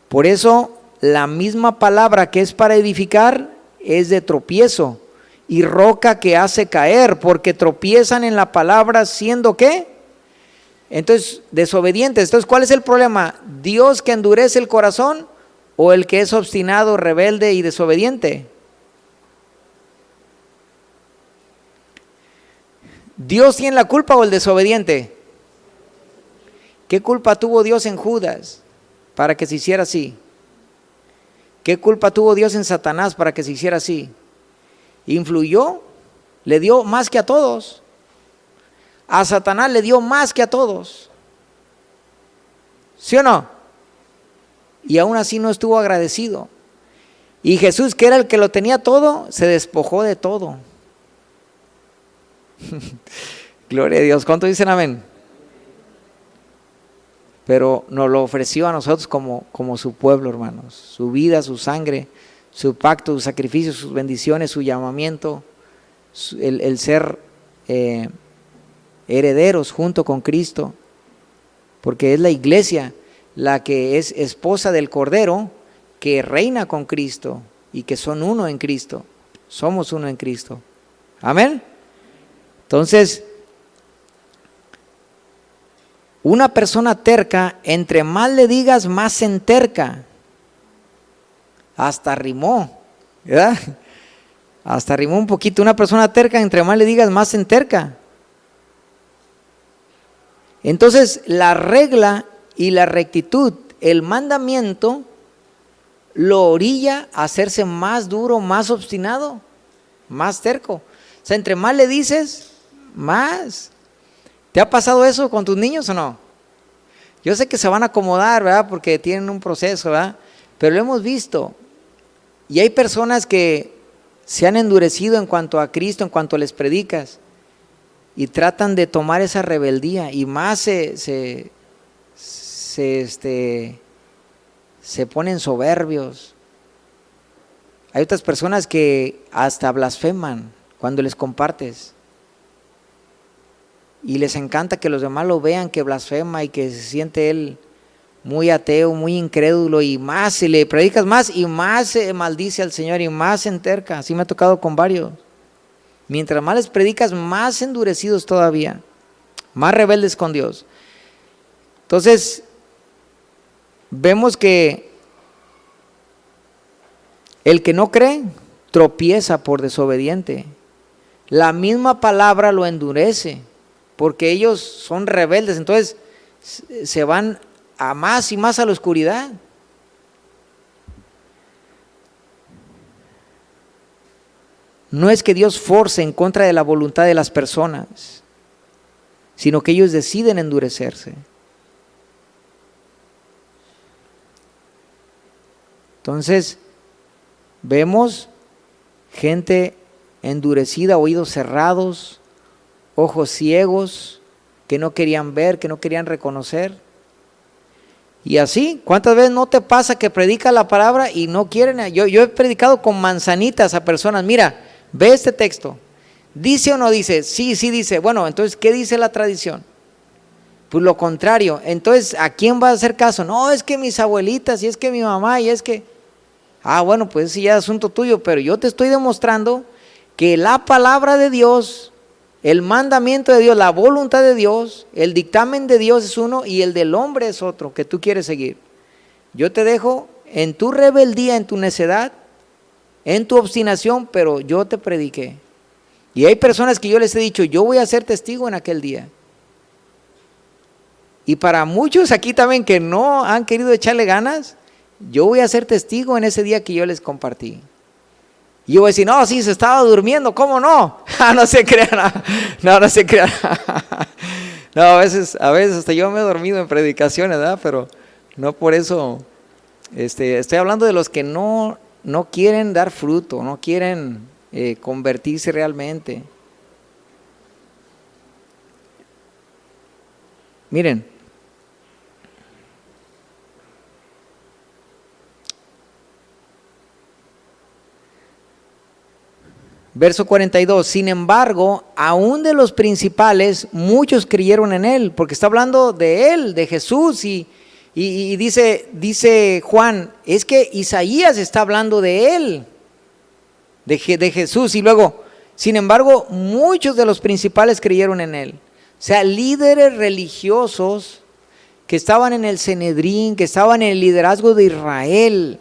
S1: Por eso la misma palabra que es para edificar es de tropiezo y roca que hace caer, porque tropiezan en la palabra siendo ¿qué? Entonces, desobedientes. Entonces, ¿cuál es el problema? ¿Dios que endurece el corazón o el que es obstinado, rebelde y desobediente? ¿Dios tiene la culpa o el desobediente? ¿Qué culpa tuvo Dios en Judas para que se hiciera así? ¿Qué culpa tuvo Dios en Satanás para que se hiciera así? ¿Influyó? Le dio más que a todos. A Satanás le dio más que a todos. ¿Sí o no? Y aún así no estuvo agradecido. Y Jesús, que era el que lo tenía todo, se despojó de todo. Gloria a Dios. ¿Cuánto dicen amén? Pero nos lo ofreció a nosotros como su pueblo, hermanos. Su vida, su sangre, su pacto, su sacrificio, sus bendiciones, su llamamiento, el ser herederos junto con Cristo. Porque es la iglesia la que es esposa del Cordero, que reina con Cristo y que son uno en Cristo. Somos uno en Cristo. Amén. Entonces, una persona terca, entre más le digas, más se enterca. Hasta rimó, ¿verdad? Hasta rimó un poquito. Una persona terca, entre más le digas, más se enterca. Entonces, la regla y la rectitud, el mandamiento, lo orilla a hacerse más duro, más obstinado, más terco. O sea, entre más le dices, más. ¿Te ha pasado eso con tus niños o no? Yo sé que se van a acomodar, ¿verdad? Porque tienen un proceso, ¿verdad? Pero lo hemos visto. Y hay personas que se han endurecido en cuanto a Cristo, en cuanto les predicas. Y tratan de tomar esa rebeldía. Y más se ponen soberbios. Hay otras personas que hasta blasfeman cuando les compartes. Y les encanta que los demás lo vean, que blasfema y que se siente él muy ateo, muy incrédulo, y más, si le predicas más y más se maldice al Señor y más se enterca. Así me ha tocado con varios. Mientras más les predicas, más endurecidos todavía, más rebeldes con Dios. Entonces, vemos que el que no cree tropieza por desobediente. La misma palabra lo endurece, porque ellos son rebeldes, entonces se van a más y más a la oscuridad. No es que Dios force en contra de la voluntad de las personas, sino que ellos deciden endurecerse. Entonces, vemos gente endurecida, oídos cerrados, ojos ciegos, que no querían ver, que no querían reconocer. Y así, ¿cuántas veces no te pasa que predicas la palabra y no quieren? Yo he predicado con manzanitas a personas. Mira, ve este texto, ¿dice o no dice? Sí, sí dice. Bueno, entonces, ¿qué dice la tradición? Pues lo contrario. Entonces, ¿a quién va a hacer caso? No, es que mis abuelitas, y es que mi mamá, y es que... bueno, pues sí, ya es asunto tuyo, pero yo te estoy demostrando que la palabra de Dios, el mandamiento de Dios, la voluntad de Dios, el dictamen de Dios es uno y el del hombre es otro que tú quieres seguir. Yo te dejo en tu rebeldía, en tu necedad, en tu obstinación, pero yo te prediqué. Y hay personas que yo les he dicho, yo voy a ser testigo en aquel día. Y para muchos aquí también que no han querido echarle ganas, yo voy a ser testigo en ese día que yo les compartí. Y yo voy a decir, no, sí, se estaba durmiendo, ¿cómo no? No se crean, no se crean. No, a veces hasta yo me he dormido en predicaciones, ¿verdad? Pero no por eso, estoy hablando de los que no quieren dar fruto, no quieren convertirse realmente. Miren, verso 42, sin embargo, aún de los principales, muchos creyeron en él, porque está hablando de él, de Jesús, y dice Juan, es que Isaías está hablando de él, de Jesús, y luego, sin embargo, muchos de los principales creyeron en él. O sea, líderes religiosos que estaban en el Sanedrín, que estaban en el liderazgo de Israel,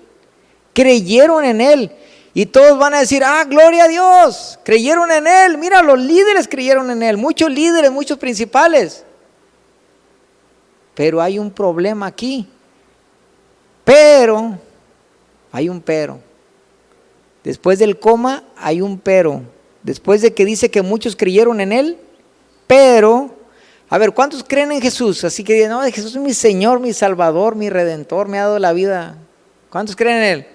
S1: creyeron en él. Y todos van a decir, gloria a Dios, creyeron en él. Mira, los líderes creyeron en él, muchos líderes, muchos principales. Pero hay un problema aquí. Pero, hay un pero. Después del coma hay un pero. Después de que dice que muchos creyeron en él, pero, a ver, ¿cuántos creen en Jesús? Así que no, Jesús es mi Señor, mi Salvador, mi Redentor, me ha dado la vida. ¿Cuántos creen en él?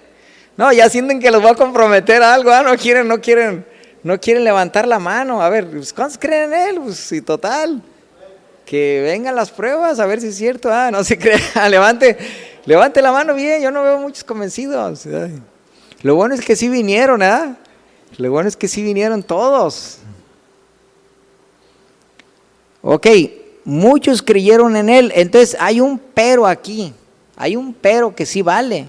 S1: No, ya sienten que los va a comprometer a algo, no no quieren levantar la mano. A ver, pues, ¿cuántos creen en Él? Pues sí, total. Que vengan las pruebas, a ver si es cierto. No se crea, levante la mano bien, yo no veo muchos convencidos. Lo bueno es que sí vinieron, Lo bueno es que sí vinieron todos. Ok, muchos creyeron en Él, entonces hay un pero aquí, hay un pero que sí vale.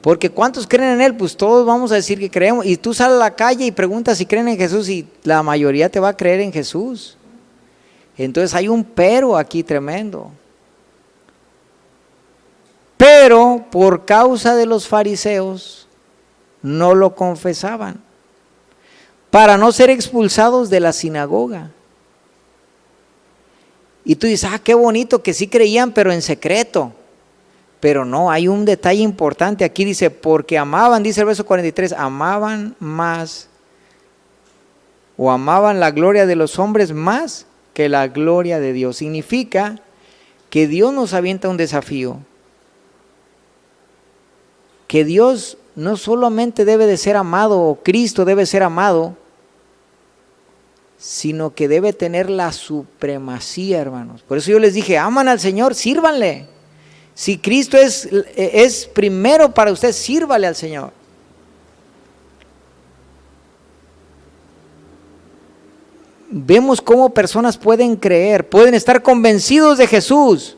S1: Porque ¿cuántos creen en Él? Pues todos vamos a decir que creemos. Y tú sales a la calle y preguntas si creen en Jesús y la mayoría te va a creer en Jesús. Entonces hay un pero aquí tremendo. Pero por causa de los fariseos no lo confesaban, para no ser expulsados de la sinagoga. Y tú dices, qué bonito que sí creían, pero en secreto. Pero no, hay un detalle importante. Aquí dice, porque amaban, dice el verso 43, amaban más, o amaban la gloria de los hombres más que la gloria de Dios. Significa que Dios nos avienta un desafío. Que Dios no solamente debe de ser amado, o Cristo debe ser amado, sino que debe tener la supremacía, hermanos. Por eso yo les dije, aman al Señor, sírvanle. Si Cristo es primero para usted, sírvale al Señor. Vemos cómo personas pueden creer, pueden estar convencidos de Jesús,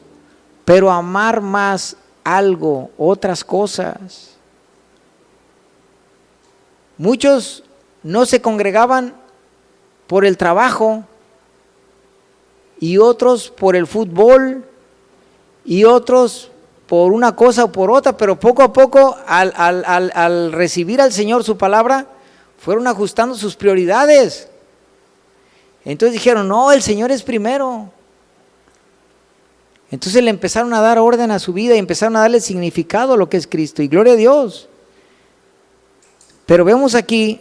S1: pero amar más algo, otras cosas. Muchos no se congregaban por el trabajo, y otros por el fútbol, y otros por una cosa o por otra, pero poco a poco al recibir al Señor su palabra, fueron ajustando sus prioridades. Entonces dijeron, no, el Señor es primero. Entonces le empezaron a dar orden a su vida y empezaron a darle significado a lo que es Cristo, y gloria a Dios. Pero vemos aquí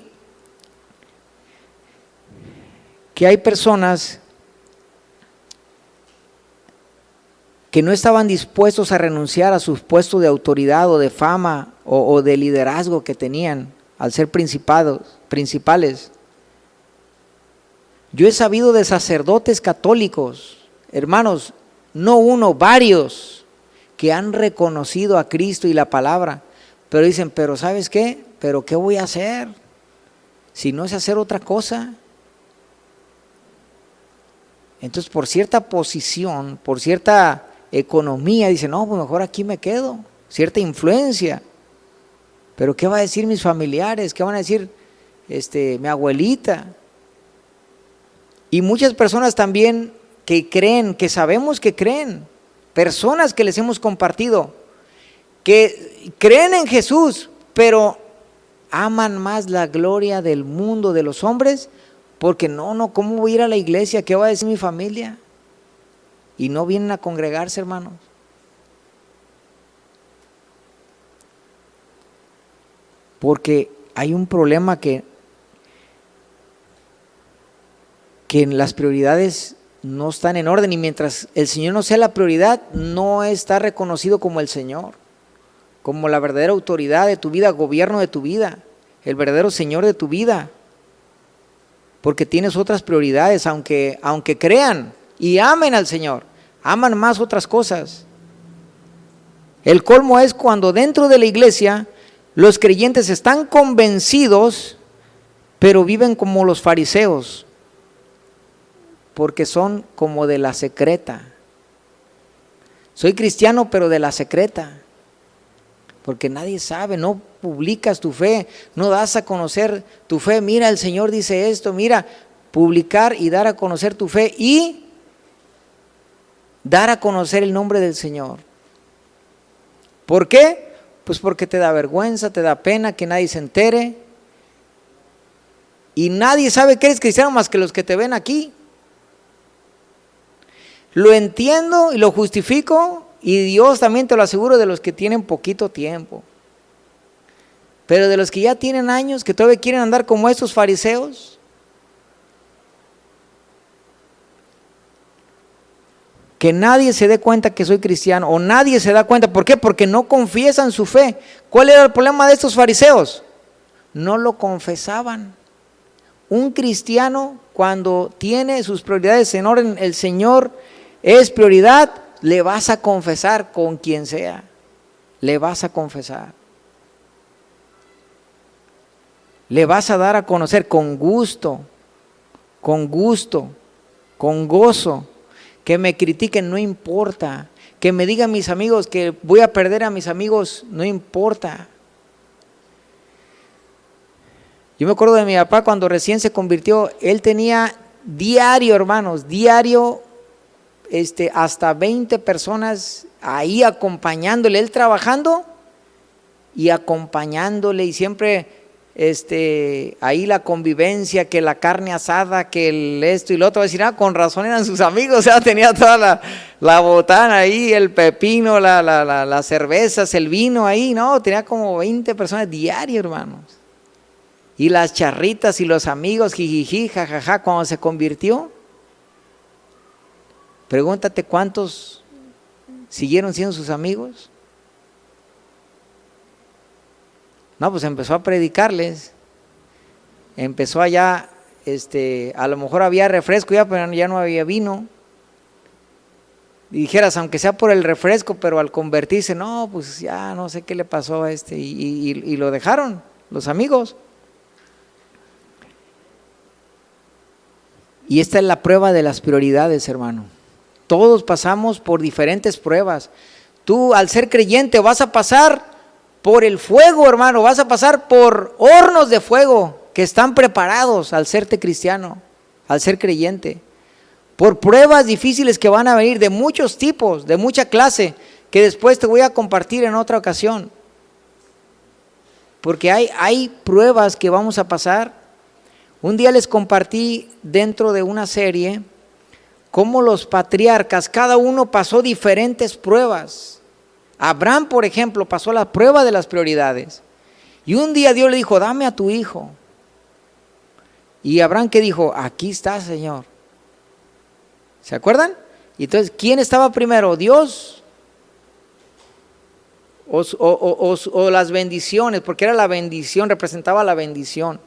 S1: que hay personas que no estaban dispuestos a renunciar a sus puestos de autoridad o de fama o de liderazgo que tenían al ser principales. Yo he sabido de sacerdotes católicos, hermanos, no uno, varios, que han reconocido a Cristo y la palabra, pero dicen, pero ¿sabes qué? ¿Pero qué voy a hacer? Si no sé hacer otra cosa. Entonces, por cierta posición, por cierta economía, dicen, no, pues mejor aquí me quedo, cierta influencia. Pero ¿qué va a decir mis familiares? ¿Qué van a decir mi abuelita? Y muchas personas también que creen, que sabemos que creen, personas que les hemos compartido, que creen en Jesús, pero aman más la gloria del mundo, de los hombres, porque no, ¿cómo voy a ir a la iglesia? ¿Qué va a decir mi familia? Y no vienen a congregarse, hermanos. Porque hay un problema que las prioridades no están en orden, y mientras el Señor no sea la prioridad, no está reconocido como el Señor, como la verdadera autoridad de tu vida, gobierno de tu vida, el verdadero Señor de tu vida, porque tienes otras prioridades, aunque crean y amen al Señor, aman más otras cosas. El colmo es cuando dentro de la iglesia los creyentes están convencidos, pero viven como los fariseos, porque son como de la secreta. Soy cristiano, pero de la secreta, porque nadie sabe, no publicas tu fe, no das a conocer tu fe. Mira, el Señor dice esto, mira, publicar y dar a conocer tu fe y dar a conocer el nombre del Señor. ¿Por qué? Pues porque te da vergüenza, te da pena que nadie se entere, y nadie sabe que eres cristiano más que los que te ven aquí. Lo entiendo y lo justifico, y Dios también te lo aseguro, de los que tienen poquito tiempo. Pero de los que ya tienen años, que todavía quieren andar como estos fariseos, que nadie se dé cuenta que soy cristiano, o nadie se da cuenta. ¿Por qué? Porque no confiesan su fe. ¿Cuál era el problema de estos fariseos? No lo confesaban. un cristiano cuando tiene sus prioridades en orden, el Señor es prioridad, le vas a confesar con quien sea, le vas a confesar. Le vas a dar a conocer con gusto, con gozo. Que me critiquen, no importa. Que me digan mis amigos que voy a perder a mis amigos, no importa. Yo me acuerdo de mi papá cuando recién se convirtió, él tenía diario, hermanos, diario, hasta 20 personas ahí acompañándole, él trabajando y acompañándole, y siempre ahí la convivencia, que la carne asada, que el esto y lo otro. Va a decir, con razón eran sus amigos, o sea, tenía toda la botana ahí, el pepino, las cervezas, el vino ahí, no, tenía como 20 personas diario, hermanos. Y las charritas y los amigos, jijiji, jajaja, cuando se convirtió. Pregúntate cuántos siguieron siendo sus amigos. No, pues empezó a predicarles, empezó allá, a lo mejor había refresco ya, pero ya no había vino. Y dijeras, aunque sea por el refresco, pero al convertirse, no, pues ya no sé qué le pasó a y lo dejaron, los amigos. Y esta es la prueba de las prioridades, hermano. Todos pasamos por diferentes pruebas. Tú, al ser creyente, vas a pasar por el fuego, hermano, vas a pasar por hornos de fuego que están preparados al serte cristiano, al ser creyente, por pruebas difíciles que van a venir de muchos tipos, de mucha clase, que después te voy a compartir en otra ocasión, porque hay pruebas que vamos a pasar. Un día les compartí dentro de una serie cómo los patriarcas, cada uno pasó diferentes pruebas. Abraham, por ejemplo, pasó la prueba de las prioridades. Y un día Dios le dijo, dame a tu hijo. Y Abraham, ¿qué dijo? Aquí está, Señor. ¿Se acuerdan? Y entonces, ¿quién estaba primero? ¿Dios? O las bendiciones, porque era la bendición, representaba la bendición.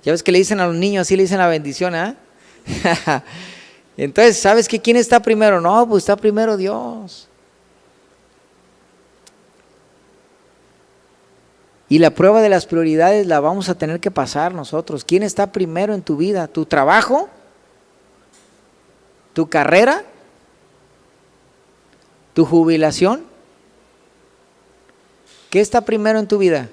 S1: Ya ves que le dicen a los niños, así le dicen la bendición, ¿eh? Entonces, ¿sabes qué? ¿Quién está primero? No, pues está primero Dios. Y la prueba de las prioridades la vamos a tener que pasar nosotros. ¿Quién está primero en tu vida? ¿Tu trabajo? ¿Tu carrera? ¿Tu jubilación? ¿Qué está primero en tu vida?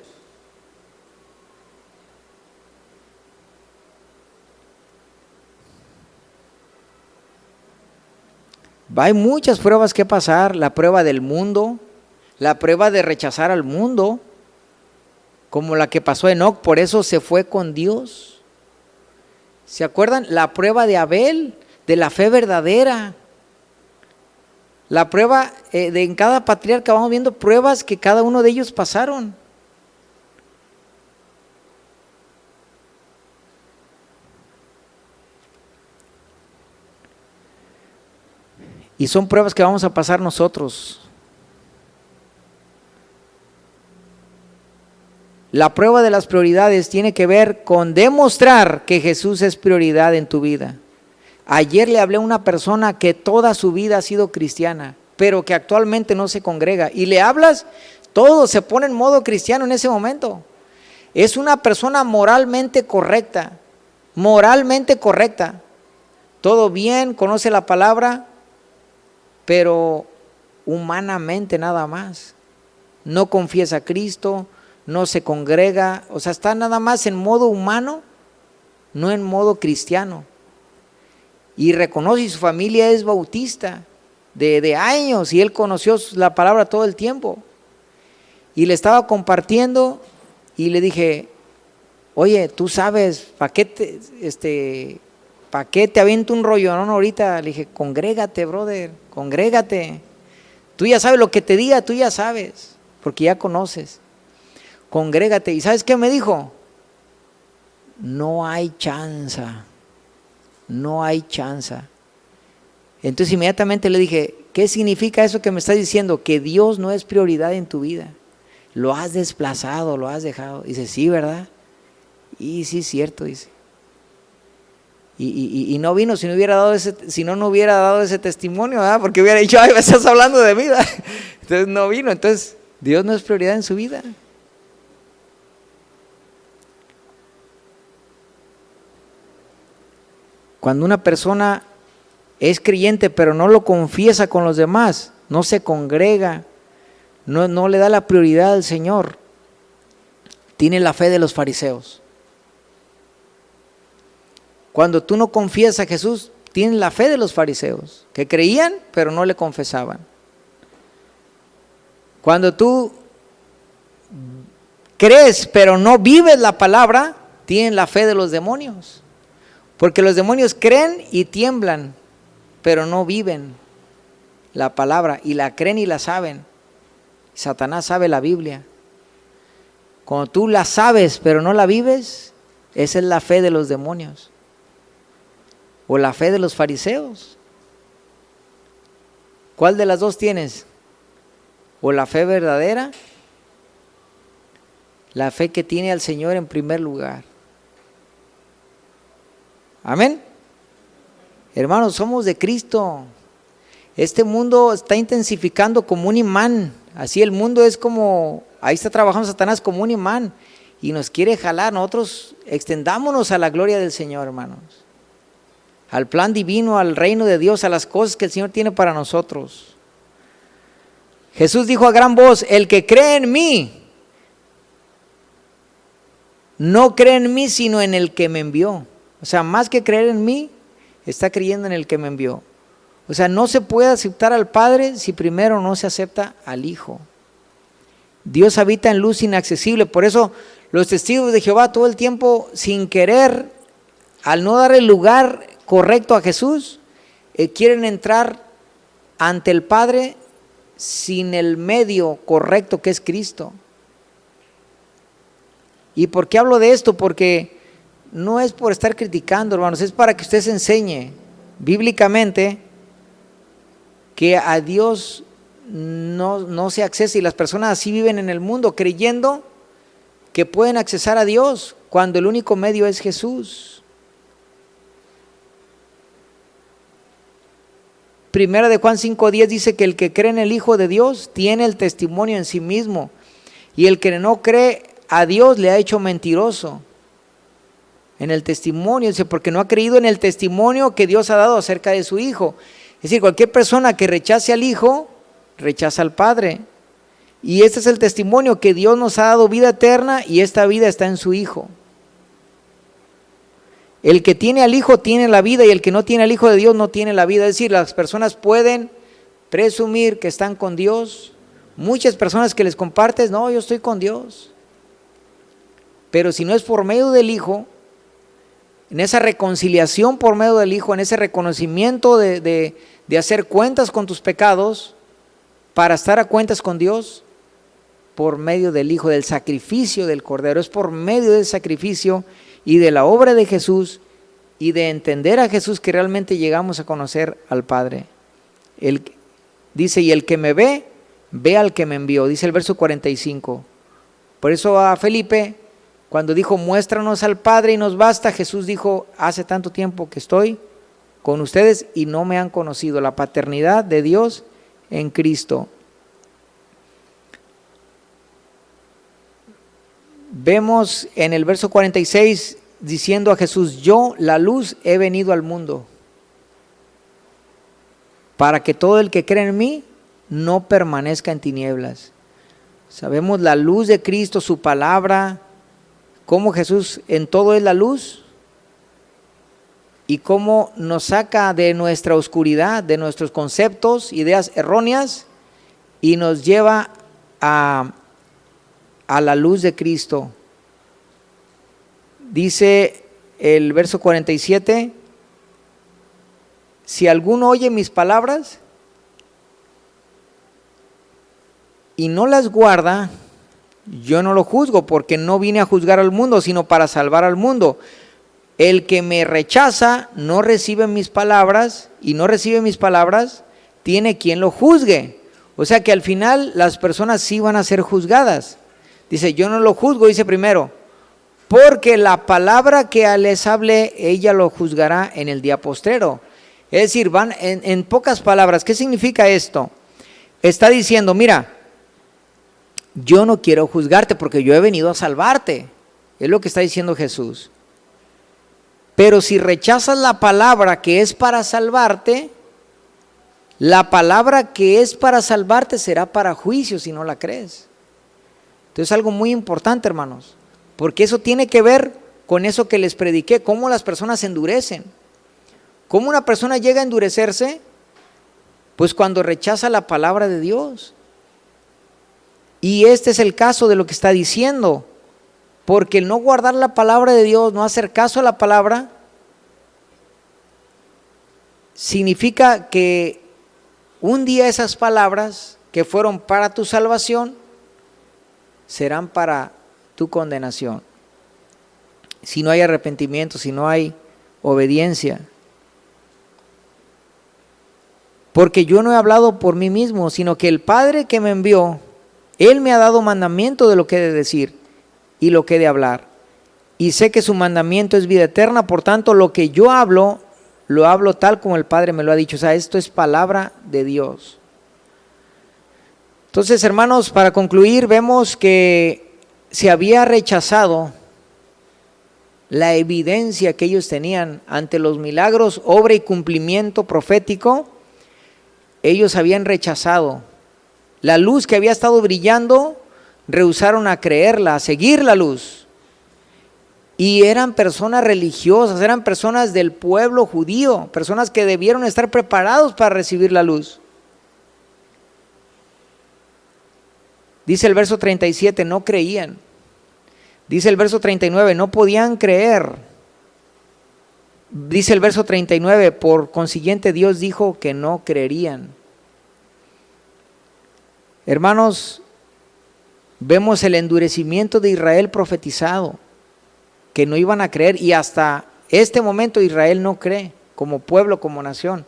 S1: Hay muchas pruebas que pasar, la prueba del mundo, la prueba de rechazar al mundo, como la que pasó Enoc, por eso se fue con Dios. ¿Se acuerdan? La prueba de Abel, de la fe verdadera. La prueba en cada patriarca, vamos viendo pruebas que cada uno de ellos pasaron. Y son pruebas que vamos a pasar nosotros. La prueba de las prioridades tiene que ver con demostrar que Jesús es prioridad en tu vida. Ayer le hablé a una persona que toda su vida ha sido cristiana, pero que actualmente no se congrega. Y le hablas, todo se pone en modo cristiano en ese momento. Es una persona moralmente correcta, todo bien, conoce la palabra, pero humanamente nada más. No confiesa a Cristo, no se congrega, o sea, está nada más en modo humano, no en modo cristiano. Y reconoce, y su familia es bautista de años, y él conoció la palabra todo el tiempo. Y le estaba compartiendo y le dije, oye, tú sabes, ¿para qué te aviento un rollo? No, ahorita le dije, congrégate, brother, congrégate. Tú ya sabes lo que te diga, tú ya sabes, porque ya conoces. Congrégate. ¿Y sabes qué me dijo? No hay chance. Entonces inmediatamente le dije, ¿qué significa eso que me estás diciendo? Que Dios no es prioridad en tu vida. Lo has desplazado, lo has dejado. Dice, sí, ¿verdad? Y sí, es cierto, dice. Y no vino si no hubiera dado ese testimonio, ¿verdad? Porque hubiera dicho, ay, me estás hablando de mí, ¿verdad? Entonces no vino. Entonces Dios no es prioridad en su vida. Cuando una persona es creyente pero no lo confiesa con los demás, no se congrega, no le da la prioridad al Señor, tiene la fe de los fariseos. Cuando tú no confiesas a Jesús, tienes la fe de los fariseos, que creían pero no le confesaban. Cuando tú crees pero no vives la palabra, tienes la fe de los demonios. Porque los demonios creen y tiemblan, pero no viven la palabra, y la creen y la saben. Satanás sabe la Biblia. Cuando tú la sabes pero no la vives, esa es la fe de los demonios. O la fe de los fariseos. ¿Cuál de las dos tienes? ¿O la fe verdadera? La fe que tiene al Señor en primer lugar. Amén. Hermanos, somos de Cristo. Este mundo está intensificando como un imán. Así el mundo es como, ahí está trabajando Satanás como un imán y nos quiere jalar. Nosotros extendámonos a la gloria del Señor, hermanos. Al plan divino, al reino de Dios, a las cosas que el Señor tiene para nosotros. Jesús dijo a gran voz, el que cree en mí, no cree en mí sino en el que me envió. O sea, más que creer en mí, está creyendo en el que me envió. O sea, no se puede aceptar al Padre si primero no se acepta al Hijo. Dios habita en luz inaccesible. Por eso los testigos de Jehová todo el tiempo, sin querer, al no dar el lugar correcto a Jesús, quieren entrar ante el Padre sin el medio correcto que es Cristo. ¿Y por qué hablo de esto? Porque no es por estar criticando, hermanos, es para que usted se enseñe bíblicamente que a Dios no se accesa, y las personas así viven en el mundo creyendo que pueden accesar a Dios cuando el único medio es Jesús. Primera de Juan 5:10 dice que el que cree en el Hijo de Dios tiene el testimonio en sí mismo, y el que no cree a Dios le ha hecho mentiroso. En el testimonio, dice, porque no ha creído en el testimonio que Dios ha dado acerca de su Hijo. Es decir, cualquier persona que rechace al Hijo, rechaza al Padre. Y este es el testimonio, que Dios nos ha dado vida eterna y esta vida está en su Hijo. El que tiene al Hijo tiene la vida, y el que no tiene al Hijo de Dios no tiene la vida. Es decir, las personas pueden presumir que están con Dios. Muchas personas que les compartes, no, yo estoy con Dios. Pero si no es por medio del Hijo, en esa reconciliación por medio del Hijo, en ese reconocimiento de hacer cuentas con tus pecados, para estar a cuentas con Dios, por medio del Hijo, del sacrificio del Cordero. Es por medio del sacrificio y de la obra de Jesús y de entender a Jesús que realmente llegamos a conocer al Padre. Dice, y el que me ve, ve al que me envió, dice el verso 45. Por eso a Felipe, cuando dijo, muéstranos al Padre y nos basta, Jesús dijo, hace tanto tiempo que estoy con ustedes y no me han conocido. La paternidad de Dios en Cristo. Vemos en el verso 46 diciendo a Jesús, yo, la luz, he venido al mundo, para que todo el que cree en mí no permanezca en tinieblas. Sabemos la luz de Cristo, su palabra, cómo Jesús en todo es la luz y cómo nos saca de nuestra oscuridad, de nuestros conceptos, ideas erróneas, y nos lleva a la luz de Cristo. Dice el verso 47, si alguno oye mis palabras y no las guarda, yo no lo juzgo, porque no vine a juzgar al mundo, sino para salvar al mundo. El que me rechaza no recibe mis palabras, y no recibe mis palabras, tiene quien lo juzgue. O sea que al final las personas sí van a ser juzgadas. Dice, yo no lo juzgo, dice primero, porque la palabra que les hable, ella lo juzgará en el día postrero. Es decir, van en pocas palabras, ¿qué significa esto? Está diciendo, mira, yo no quiero juzgarte porque yo he venido a salvarte. Es lo que está diciendo Jesús. Pero si rechazas la palabra que es para salvarte, la palabra que es para salvarte será para juicio si no la crees. Entonces es algo muy importante, hermanos, porque eso tiene que ver con eso que les prediqué, cómo las personas se endurecen. ¿Cómo una persona llega a endurecerse? Pues cuando rechaza la palabra de Dios. Y este es el caso de lo que está diciendo, porque el no guardar la palabra de Dios, no hacer caso a la palabra, significa que un día esas palabras que fueron para tu salvación serán para tu condenación. Si no hay arrepentimiento, si no hay obediencia. Porque yo no he hablado por mí mismo, sino que el Padre que me envió, Él me ha dado mandamiento de lo que he de decir y lo que he de hablar. Y sé que su mandamiento es vida eterna, por tanto lo que yo hablo, lo hablo tal como el Padre me lo ha dicho. O sea, esto es palabra de Dios. Entonces, hermanos, para concluir, vemos que se había rechazado la evidencia que ellos tenían ante los milagros, obra y cumplimiento profético. Ellos habían rechazado la luz que había estado brillando, rehusaron a creerla, a seguir la luz. Y eran personas religiosas, eran personas del pueblo judío, personas que debieron estar preparados para recibir la luz. Dice el verso 37, no creían. Dice el verso 39, no podían creer. Dice el verso 39, por consiguiente Dios dijo que no creerían. Hermanos, vemos el endurecimiento de Israel profetizado, que no iban a creer, y hasta este momento Israel no cree como pueblo, como nación.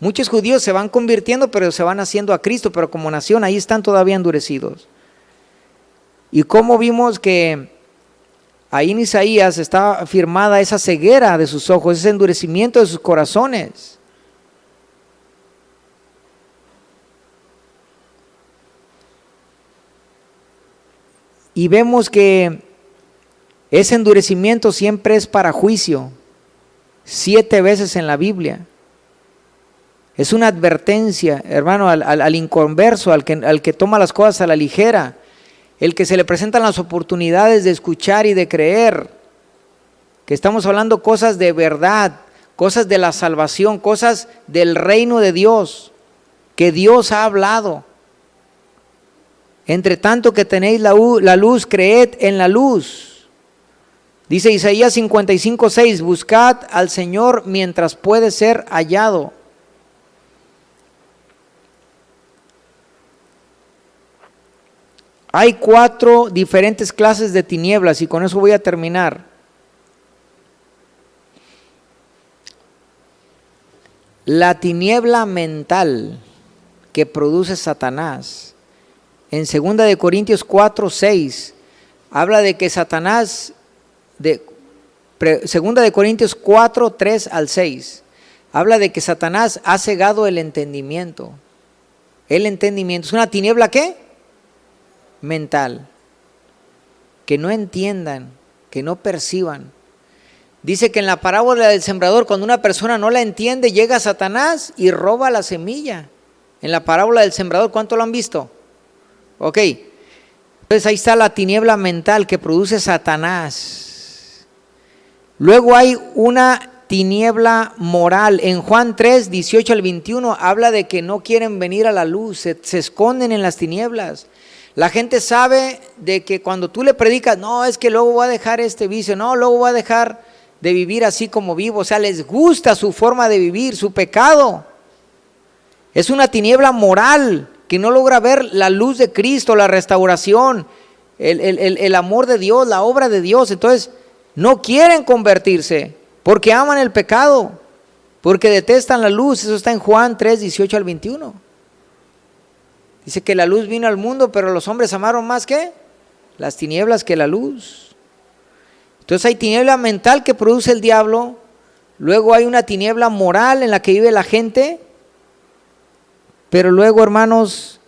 S1: Muchos judíos se van convirtiendo, pero se van haciendo a Cristo, pero como nación ahí están todavía endurecidos. Y como vimos que ahí en Isaías está afirmada esa ceguera de sus ojos, ese endurecimiento de sus corazones. Y vemos que ese endurecimiento siempre es para juicio, 7 veces en la Biblia. Es una advertencia, hermano, al inconverso, al que toma las cosas a la ligera, el que se le presentan las oportunidades de escuchar y de creer, que estamos hablando cosas de verdad, cosas de la salvación, cosas del reino de Dios, que Dios ha hablado. Entre tanto que tenéis la luz, creed en la luz. Dice Isaías 55:6, buscad al Señor mientras puede ser hallado. Hay 4 diferentes clases de tinieblas y con eso voy a terminar. La tiniebla mental que produce Satanás. En 2 de Corintios 4:6 habla de que Satanás, 2 de Corintios 4:3 al 6, habla de que Satanás ha cegado el entendimiento. El entendimiento es una tiniebla, ¿qué? Mental. Que no entiendan, que no perciban. Dice que en la parábola del sembrador, cuando una persona no la entiende, llega Satanás y roba la semilla. En la parábola del sembrador, ¿cuánto lo han visto? Ok, entonces ahí está la tiniebla mental que produce Satanás. Luego hay una tiniebla moral. En Juan 3:18 al 21 habla de que no quieren venir a la luz, se esconden en las tinieblas. La gente sabe de que cuando tú le predicas, no, es que luego voy a dejar este vicio, no, luego voy a dejar de vivir así como vivo. O sea, les gusta su forma de vivir, su pecado. Es una tiniebla moral que no logra ver la luz de Cristo, la restauración, el amor de Dios, la obra de Dios. Entonces no quieren convertirse porque aman el pecado, porque detestan la luz. Eso está en Juan 3:18 al 21. Dice que la luz vino al mundo, pero los hombres amaron más que las tinieblas que la luz. Entonces hay tiniebla mental que produce el diablo, luego hay una tiniebla moral en la que vive la gente, pero luego, hermanos,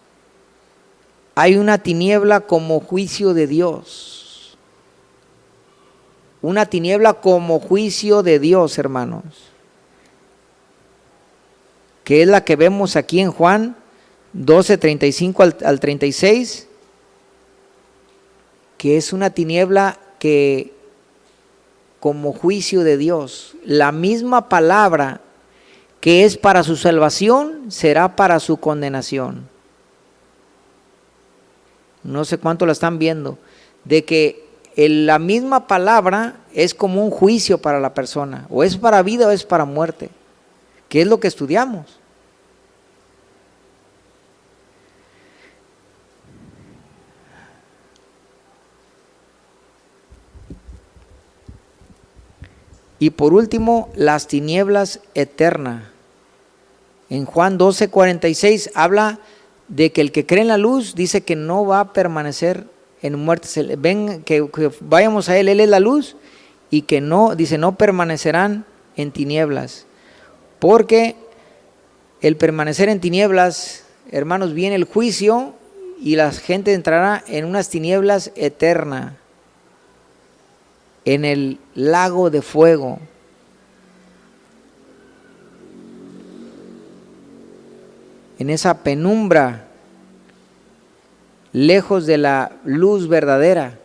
S1: hay una tiniebla como juicio de Dios. Una tiniebla como juicio de Dios, hermanos, que es la que vemos aquí en Juan 12, 35 al 36, que es una tiniebla que como juicio de Dios, la misma palabra que es para su salvación será para su condenación. No sé cuánto la están viendo, de que la misma palabra es como un juicio para la persona, o es para vida o es para muerte, que es lo que estudiamos. Y por último, las tinieblas eternas. En Juan 12, 46 habla de que el que cree en la luz dice que no va a permanecer en muerte. Ven que vayamos a Él es la luz, y que no, dice, no permanecerán en tinieblas. Porque el permanecer en tinieblas, hermanos, viene el juicio y la gente entrará en unas tinieblas eternas, en el lago de fuego. En esa penumbra, lejos de la luz verdadera.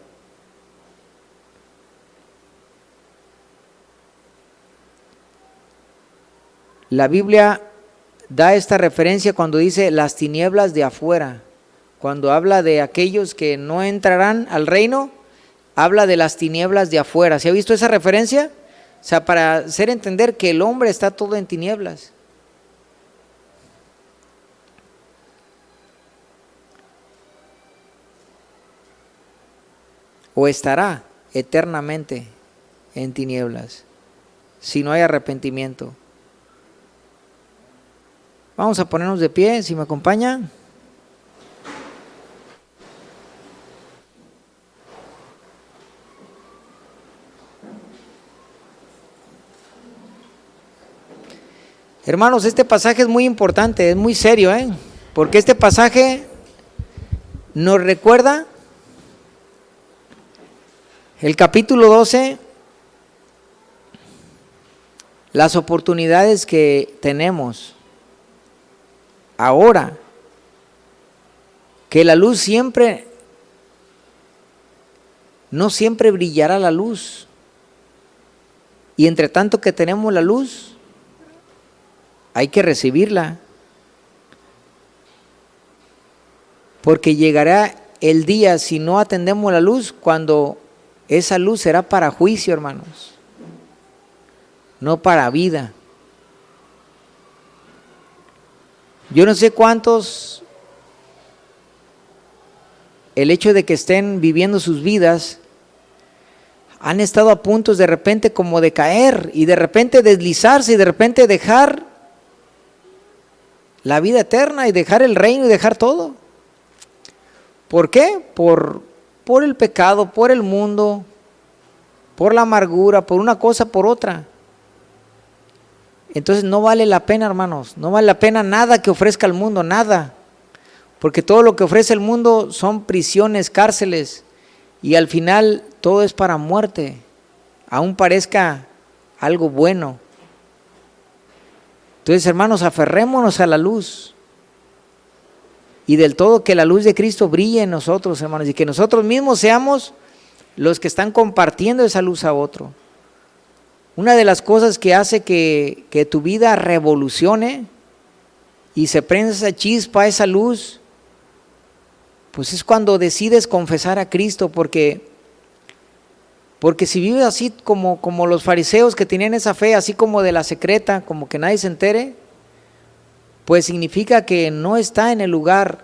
S1: La Biblia da esta referencia cuando dice las tinieblas de afuera. Cuando habla de aquellos que no entrarán al reino, habla de las tinieblas de afuera. ¿Se ha visto esa referencia? O sea, para hacer entender que el hombre está todo en tinieblas. O estará eternamente en tinieblas, si no hay arrepentimiento. Vamos a ponernos de pie, si me acompañan. Hermanos, este pasaje es muy importante, es muy serio, porque este pasaje nos recuerda el capítulo 12, las oportunidades que tenemos ahora, que la luz siempre, no siempre brillará la luz, y entre tanto que tenemos la luz, hay que recibirla, porque llegará el día, si no atendemos la luz, cuando esa luz será para juicio, hermanos, no para vida. Yo no sé cuántos, el hecho de que estén viviendo sus vidas, han estado a punto de repente como de caer, y de repente deslizarse, y de repente dejar la vida eterna, y dejar el reino, y dejar todo. ¿Por qué? Por el pecado, por el mundo, por la amargura, por una cosa, por otra. Entonces no vale la pena, hermanos, no vale la pena nada que ofrezca el mundo, nada. Porque todo lo que ofrece el mundo son prisiones, cárceles, y al final todo es para muerte, aún parezca algo bueno. Entonces, hermanos, aferrémonos a la luz, y del todo que la luz de Cristo brille en nosotros, hermanos, y que nosotros mismos seamos los que están compartiendo esa luz a otro. Una de las cosas que hace que tu vida revolucione y se prenda esa chispa, esa luz, pues es cuando decides confesar a Cristo, porque si vives así como los fariseos que tenían esa fe, así como de la secreta, como que nadie se entere, pues significa que no está en el lugar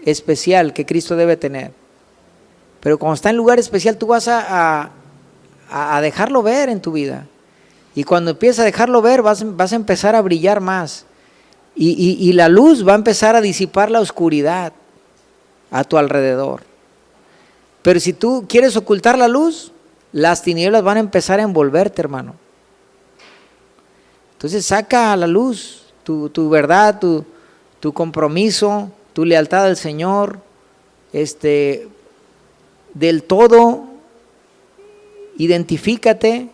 S1: especial que Cristo debe tener. Pero cuando está en lugar especial, tú vas a dejarlo ver en tu vida. Y cuando empiezas a dejarlo ver, vas a empezar a brillar más. Y la luz va a empezar a disipar la oscuridad a tu alrededor. Pero si tú quieres ocultar la luz, las tinieblas van a empezar a envolverte, hermano. Entonces saca a la luz tu verdad, tu compromiso, tu lealtad al Señor, del todo. Identifícate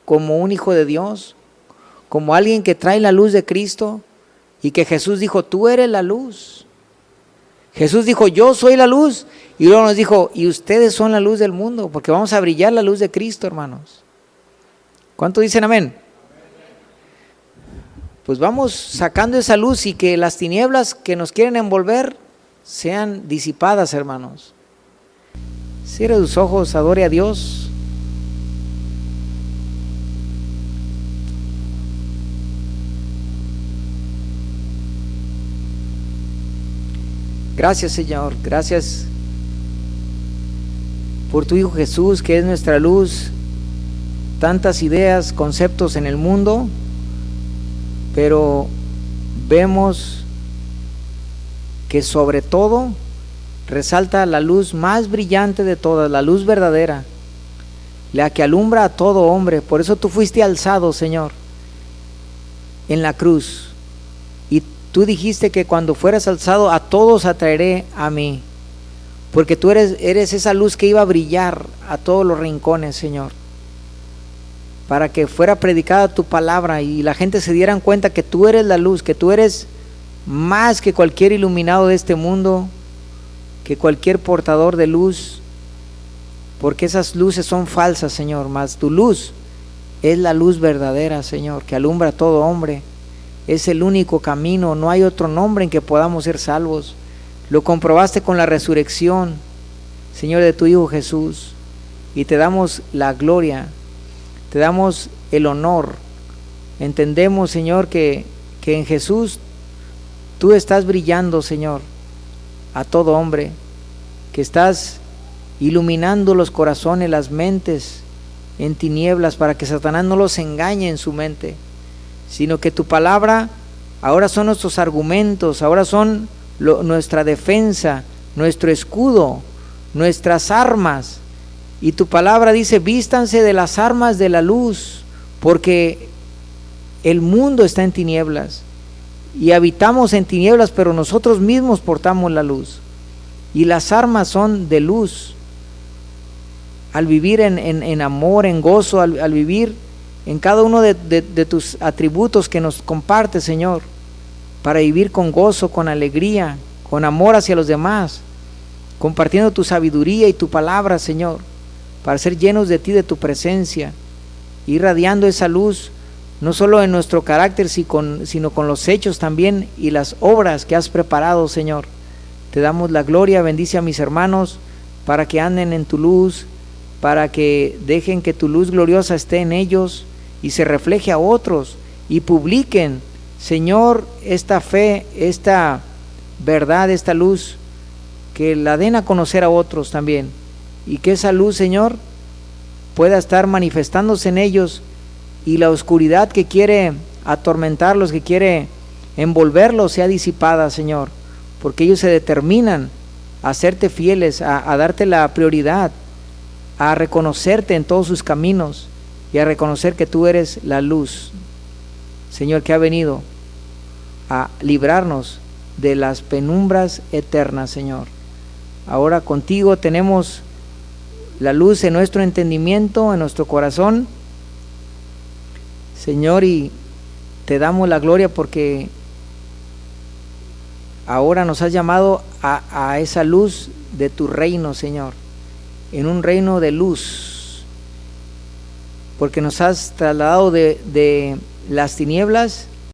S1: como un hijo de Dios, como alguien que trae la luz de Cristo, y que Jesús dijo, tú eres la luz. Jesús dijo, yo soy la luz, y luego nos dijo, y ustedes son la luz del mundo, porque vamos a brillar la luz de Cristo, hermanos. ¿Cuánto dicen amén? Pues vamos sacando esa luz y que las tinieblas que nos quieren envolver sean disipadas, hermanos. Cierre tus ojos, adore a Dios. Gracias, Señor, gracias por tu Hijo Jesús, que es nuestra luz. Tantas ideas, conceptos en el mundo, pero vemos que sobre todo resalta la luz más brillante de todas, la luz verdadera, la que alumbra a todo hombre. Por eso tú fuiste alzado, Señor, en la cruz. Y tú dijiste que cuando fueras alzado, a todos atraeré a mí, porque tú eres esa luz que iba a brillar a todos los rincones, Señor, para que fuera predicada tu palabra y la gente se dieran cuenta que tú eres la luz, que tú eres más que cualquier iluminado de este mundo, que cualquier portador de luz, porque esas luces son falsas, Señor, mas tu luz es la luz verdadera, Señor, que alumbra a todo hombre. Es el único camino, no hay otro nombre en que podamos ser salvos. Lo comprobaste con la resurrección, Señor, de tu Hijo Jesús, y te damos la gloria, te damos el honor. Entendemos, Señor, que en Jesús tú estás brillando, Señor, a todo hombre, que estás iluminando los corazones, las mentes en tinieblas, para que Satanás no los engañe en su mente, sino que tu palabra ahora son nuestros argumentos, ahora son nuestra defensa, nuestro escudo, nuestras armas. Y tu palabra dice, vístanse de las armas de la luz, porque el mundo está en tinieblas y habitamos en tinieblas, pero nosotros mismos portamos la luz, y las armas son de luz. Al vivir en amor, en gozo, al vivir en cada uno de tus atributos que nos compartes, Señor, para vivir con gozo, con alegría, con amor hacia los demás, compartiendo tu sabiduría y tu palabra, Señor, para ser llenos de ti, de tu presencia, irradiando esa luz, no solo en nuestro carácter, sino con los hechos también y las obras que has preparado, Señor. Te damos la gloria, bendice a mis hermanos para que anden en tu luz, para que dejen que tu luz gloriosa esté en ellos y se refleje a otros, y publiquen, Señor, esta fe, esta verdad, esta luz, que la den a conocer a otros también, y que esa luz, Señor, pueda estar manifestándose en ellos, y la oscuridad que quiere atormentarlos, que quiere envolverlos, sea disipada, Señor, porque ellos se determinan a serte fieles, a darte la prioridad, a reconocerte en todos sus caminos y a reconocer que tú eres la luz, Señor, que ha venido a librarnos de las penumbras eternas, Señor. Ahora contigo tenemos la luz en nuestro entendimiento, en nuestro corazón, Señor, y te damos la gloria porque ahora nos has llamado a esa luz de tu reino, Señor, en un reino de luz, porque nos has trasladado de las tinieblas